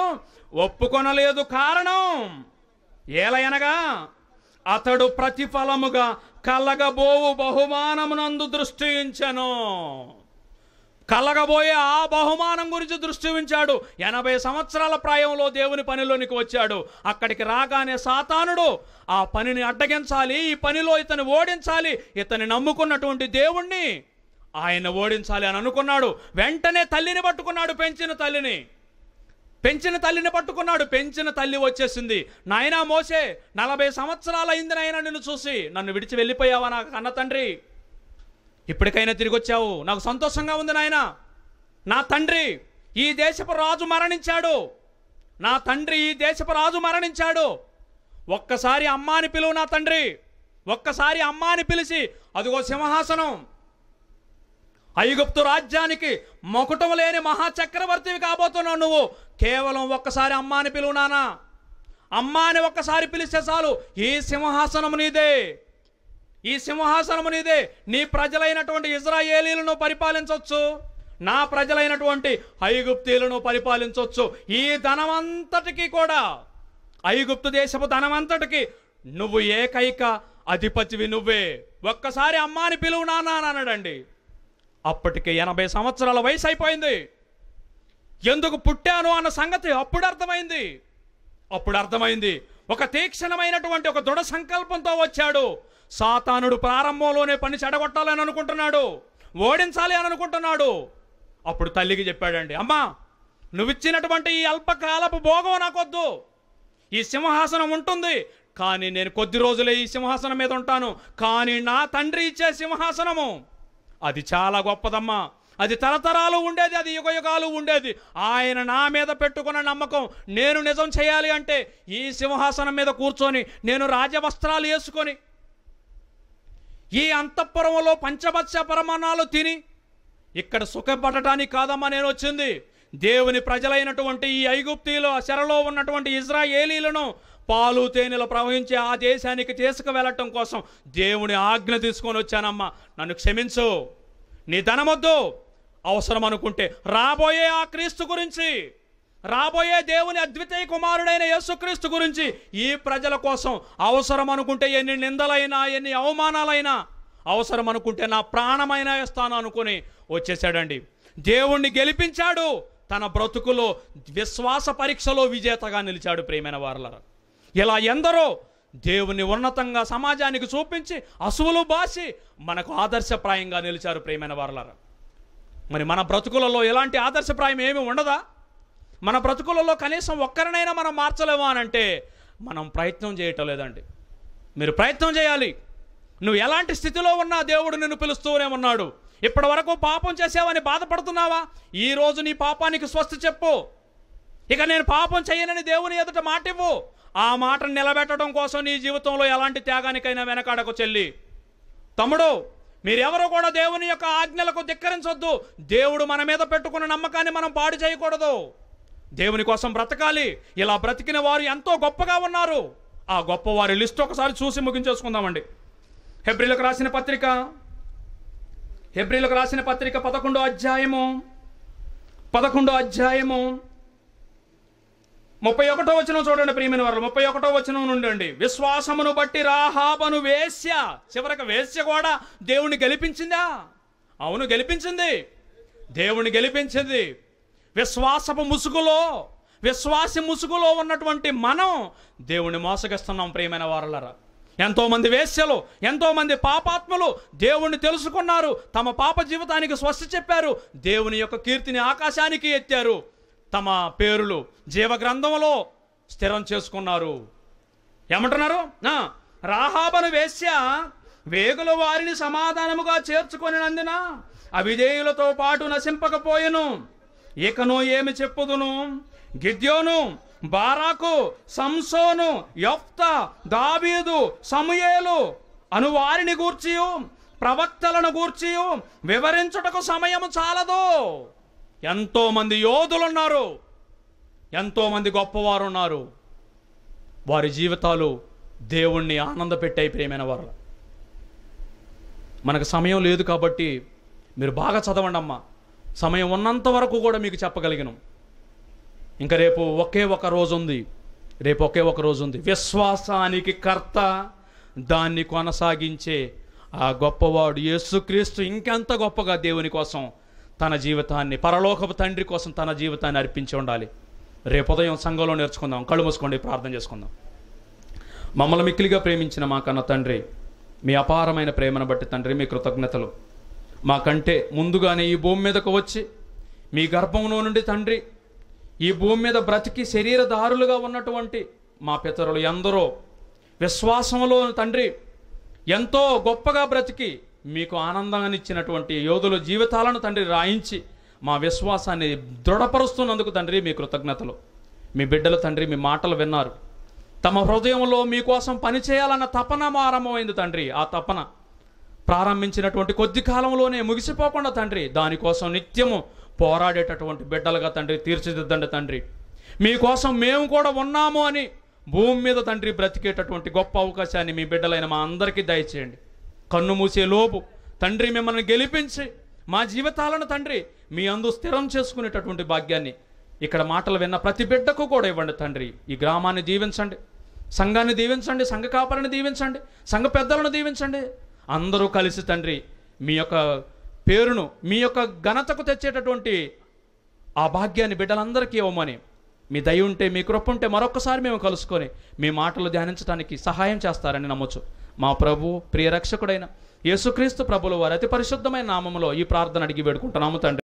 ఒప్పుకొనలేదు. కారణం ఏలయనగా అతడు ప్రతిఫలముగా కలగబోవు బహుమానమునందు దృష్టి ఉంచెను. కలగబోయే ఆ బహుమానం గురించి దృష్టి ఉంచాడు. 80 సంవత్సరాల ప్రాయంలో దేవుని పనిలోనికి వచ్చాడు. అక్కడికి రాగానే సాతానుడు ఆ పనిని అడ్డగించాలి, ఈ పనిలో ఇతను ఓడించాలి, ఇతని నమ్ముకున్నటువంటి దేవుణ్ణి ఆయన ఓడించాలి అని అనుకున్నాడు. వెంటనే తల్లిని పట్టుకున్నాడు, పెంచిన తల్లిని పట్టుకున్నాడు. పెంచిన తల్లి వచ్చేసింది. నాయనా మోసే, 40 సంవత్సరాలు అయింది నాయనా నిన్ను చూసి, నన్ను విడిచి వెళ్ళిపోయావా నా కన్న తండ్రి? ఇప్పటికైనా తిరిగి వచ్చావు, నాకు సంతోషంగా ఉంది నాయనా. నా తండ్రి ఈ దేశపు రాజు మరణించాడు, నా తండ్రి ఈ దేశపు రాజు మరణించాడు. ఒక్కసారి అమ్మా అని పిలువు నా తండ్రి, ఒక్కసారి అమ్మా అని పిలిచి, అదిగో సింహాసనం, ఐగుప్తు రాజ్యానికి మొకుటం లేని మహాచక్రవర్తివి కాబోతున్నావు నువ్వు. కేవలం ఒక్కసారి అమ్మా అని పిలువు నానా. అమ్మా అని ఒక్కసారి పిలిస్తే చాలు, ఈ సింహాసనము నీదే, ఈ సింహాసనము నీదే. నీ ప్రజలైనటువంటి ఇజ్రాయేలీలను పరిపాలించవచ్చు, నా ప్రజలైనటువంటి ఐగుప్తీయులను పరిపాలించవచ్చు. ఈ ధనమంతటికి కూడా, ఐగుప్తు దేశపు ధనమంతటికి నువ్వు ఏకైక అధిపతివి నువ్వే. ఒక్కసారి అమ్మా అని పిలువు నానా అని అన్నాడండి. అప్పటికే 80 సంవత్సరాల వయసు అయిపోయింది. ఎందుకు పుట్టాను అన్న సంగతి అప్పుడు అర్థమైంది. అప్పుడు అర్థమైంది, ఒక తీక్షణమైనటువంటి ఒక దృఢ సంకల్పంతో వచ్చాడు. సాతానుడు ప్రారంభంలోనే పని చెడగొట్టాలని అనుకుంటున్నాడు, ఓడించాలి అని అనుకుంటున్నాడు. అప్పుడు తల్లికి చెప్పాడండి, అమ్మా నువ్విచ్చినటువంటి ఈ అల్పకాలపు భోగం నాకొద్దు. ఈ సింహాసనం ఉంటుంది, కానీ నేను కొద్ది రోజులే ఈ సింహాసనం మీద ఉంటాను. కానీ నా తండ్రి ఇచ్చే సింహాసనము అది చాలా గొప్పదమ్మా. అది తరతరాలు ఉండేది, అది యుగయుగాలు ఉండేది. ఆయన నా మీద పెట్టుకున్న నమ్మకం నేను నిజం చేయాలి అంటే ఈ సింహాసనం మీద కూర్చొని నేను రాజవస్త్రాలు వేసుకొని ఈ అంతఃపురంలో పంచభక్ష పరమాణాలు తిని ఇక్కడ సుఖపడటానికి కాదమ్మా నేను వచ్చింది. దేవుని ప్రజలైనటువంటి ఈ ఐగుప్తీలో చెరలో ఉన్నటువంటి ఇజ్రాయేలీలను పాలు తేనెలు ప్రవహించే ఆ దేశానికి తీసుకువెళ్ళటం కోసం దేవుని ఆజ్ఞ తీసుకొని వచ్చానమ్మా. నన్ను క్షమించు, నీ ధనమొద్దు. అవసరం అనుకుంటే రాబోయే ఆ క్రీస్తు గురించి, రాబోయే దేవుని అద్వితీయ కుమారుడైన యేసుక్రీస్తు గురించి ఈ ప్రజల కోసం అవసరం అనుకుంటే ఎన్ని నిందలైనా ఎన్ని అవమానాలైనా, అవసరం అనుకుంటే నా ప్రాణమైనా ఇస్తాను అనుకుని వచ్చేసాడండి. దేవుణ్ణి గెలిపించాడు. తన బ్రతుకులో విశ్వాస పరీక్షలో విజేతగా నిలిచాడు. ప్రియమైన వారలారా, ఇలా ఎందరో దేవుని ఉన్నతంగా సమాజానికి చూపించి అసువులు బాసి మనకు ఆదర్శప్రాయంగా నిలిచారు. ప్రియమైన వారలారా, మరి మన బ్రతుకులలో ఎలాంటి ఆదర్శప్రాయం ఏమి ఉండదా? మన బ్రతుకులలో కనీసం ఒక్కరినైనా మనం మార్చలేమా అని అంటే మనం ప్రయత్నం చేయటం లేదండి. మీరు ప్రయత్నం చేయాలి. నువ్వు ఎలాంటి స్థితిలో ఉన్నా దేవుడు నిన్ను పిలుస్తూనే ఉన్నాడు. ఇప్పటి వరకు పాపం చేసావని బాధపడుతున్నావా? ఈరోజు నీ పాపానికి స్వస్తి చెప్పు. ఇక నేను పాపం చేయనని దేవుని ఎదుట మాట ఇవ్వు. ఆ మాటను నిలబెట్టడం కోసం నీ జీవితంలో ఎలాంటి త్యాగానికైనా వెనకాడకు. చెల్లి, తమ్ముడు, మీరెవరూ కూడా దేవుని యొక్క ఆజ్ఞలకు ధిక్కరించొద్దు. దేవుడు మన మీద పెట్టుకున్న నమ్మకాన్ని మనం పాడు చేయకూడదు. దేవుని కోసం బ్రతకాలి. ఇలా బ్రతికిన వారు ఎంతో గొప్పగా ఉన్నారు. ఆ గొప్పవారి లిస్ట్ ఒకసారి చూసి ముగించేసుకుందామండి. హెబ్రీలకు రాసిన పత్రిక 11వ అధ్యాయము 31వ వచనం చూడండి. ప్రియమైన వారు, 31వ వచనం నుండి, విశ్వాసమును బట్టి రాహాబను వేశ్య, చివరికి వేశ్య కూడా దేవుని గెలిపించిందా? అవును, గెలిపించింది. దేవుని గెలిపించింది. విశ్వాసపు ముసుగులో, విశ్వాసి ముసుగులో ఉన్నటువంటి మనం దేవుని మోసగిస్తున్నాం. ప్రియమైన వారలారా, ఎంతోమంది వేశ్యలు, ఎంతోమంది పాపాత్ములు దేవుణ్ణి తెలుసుకున్నారు. తమ పాప జీవితానికి స్వస్తి చెప్పారు. దేవుని యొక్క కీర్తిని ఆకాశానికి ఎత్తారు. తమ పేరులు జీవగ్రంథంలో స్థిరం చేసుకున్నారు. ఏమంటున్నారు? రాహాబను వేశ్య వేగుల వారిని సమాధానముగా చేర్చుకొనినందున అవిధేయులతో పాటు నశింపకపోయెను. ఇకను ఏమి చెప్పుదును? గిద్యోను, బారాకు, సంసోను, యెఫ్తా, దావీదు, సమూయేలు అను వారిని గూర్చియు ప్రవక్తలను గూర్చియు వివరించుటకు సమయం చాలదు. ఎంతోమంది యోధులు ఉన్నారు, ఎంతోమంది గొప్పవారు ఉన్నారు. వారి జీవితాలు దేవుణ్ణి ఆనందపెట్టాయి. ప్రియమైన వారు, మనకు సమయం లేదు కాబట్టి మీరు బాగా చదవండి అమ్మా. సమయం ఉన్నంత వరకు కూడా మీకు చెప్పగలిగిన. ఇంకా రేపు ఒకే ఒక రోజు ఉంది. విశ్వాసానికి కర్త, దాన్ని కొనసాగించే ఆ గొప్పవాడు యేసుక్రీస్తు ఇంకెంత గొప్పగా దేవుని కోసం తన జీవితాన్ని, పరలోకపు తండ్రి కోసం తన జీవితాన్ని అర్పించి ఉండాలి. రేపు ఉదయం సంఘంలో నేర్చుకుందాం. కళ్ళు మూసుకోండి, ప్రార్థన చేసుకుందాం. మమ్మల్ని మిక్కిలిగా ప్రేమించిన మా కన్న తండ్రి, మీ అపారమైన ప్రేమను బట్టి తండ్రి మీ కృతజ్ఞతలు. మాకంటే ముందుగానే ఈ భూమి మీదకు వచ్చి మీ గర్భంలో నుండి తండ్రి ఈ భూమి మీద బ్రతికి శరీరధారులుగా ఉన్నటువంటి మా పితరులు ఎందరో విశ్వాసంలో తండ్రి ఎంతో గొప్పగా బ్రతికి మీకు ఆనందాన్ని ఇచ్చినటువంటి యోధుల జీవితాలను తండ్రి రాయించి మా విశ్వాసాన్ని దృఢపరుస్తున్నందుకు తండ్రి మీ కృతజ్ఞతలు. మీ బిడ్డలు తండ్రి మీ మాటలు విన్నారు. తమ హృదయంలో మీకోసం పనిచేయాలన్న తపన ఆరంభమైంది తండ్రి. ఆ తపన ప్రారంభించినటువంటి కొద్ది కాలంలోనే ముగిసిపోకుండా తండ్రి దానికోసం నిత్యము పోరాడేటటువంటి బిడ్డలుగా తండ్రి తీర్చిదిద్దండి తండ్రి. మీకోసం మేము కూడా ఉన్నాము అని భూమి మీద తండ్రి బ్రతికేటటువంటి గొప్ప అవకాశాన్ని మీ బిడ్డలైన మా అందరికీ దయచేయండి. కన్ను మూసే లోపు తండ్రి మిమ్మల్ని గెలిపించి మా జీవితాలను తండ్రి మీ అందు స్థిరం చేసుకునేటటువంటి భాగ్యాన్ని ఇక్కడ మాటలు విన్న ప్రతి బిడ్డకు కూడా ఇవ్వండి తండ్రి. ఈ గ్రామాన్ని దీవించండి, సంఘాన్ని దీవించండి, సంఘ కాపరిని దీవించండి, సంఘ పెద్దలను దీవించండి. అందరూ కలిసి తండ్రి మీ యొక్క పేరును, మీ యొక్క ఘనతకు తెచ్చేటటువంటి ఆ భాగ్యాన్ని బిడ్డలందరికీ ఇవ్వమని మీ దయ ఉంటే, మీ కృప ఉంటే మరొకసారి మేము కలుసుకొని మీ మాటలు ధ్యానించడానికి సహాయం చేస్తారని నమ్మొచ్చు. మా ప్రభు ప్రియ రక్షకుడైన యేసుక్రీస్తు ప్రభుల వారి అతి పరిశుద్ధమైన నామములో ఈ ప్రార్థన అడిగి వేడుకుంటున్నాము తండ్రి.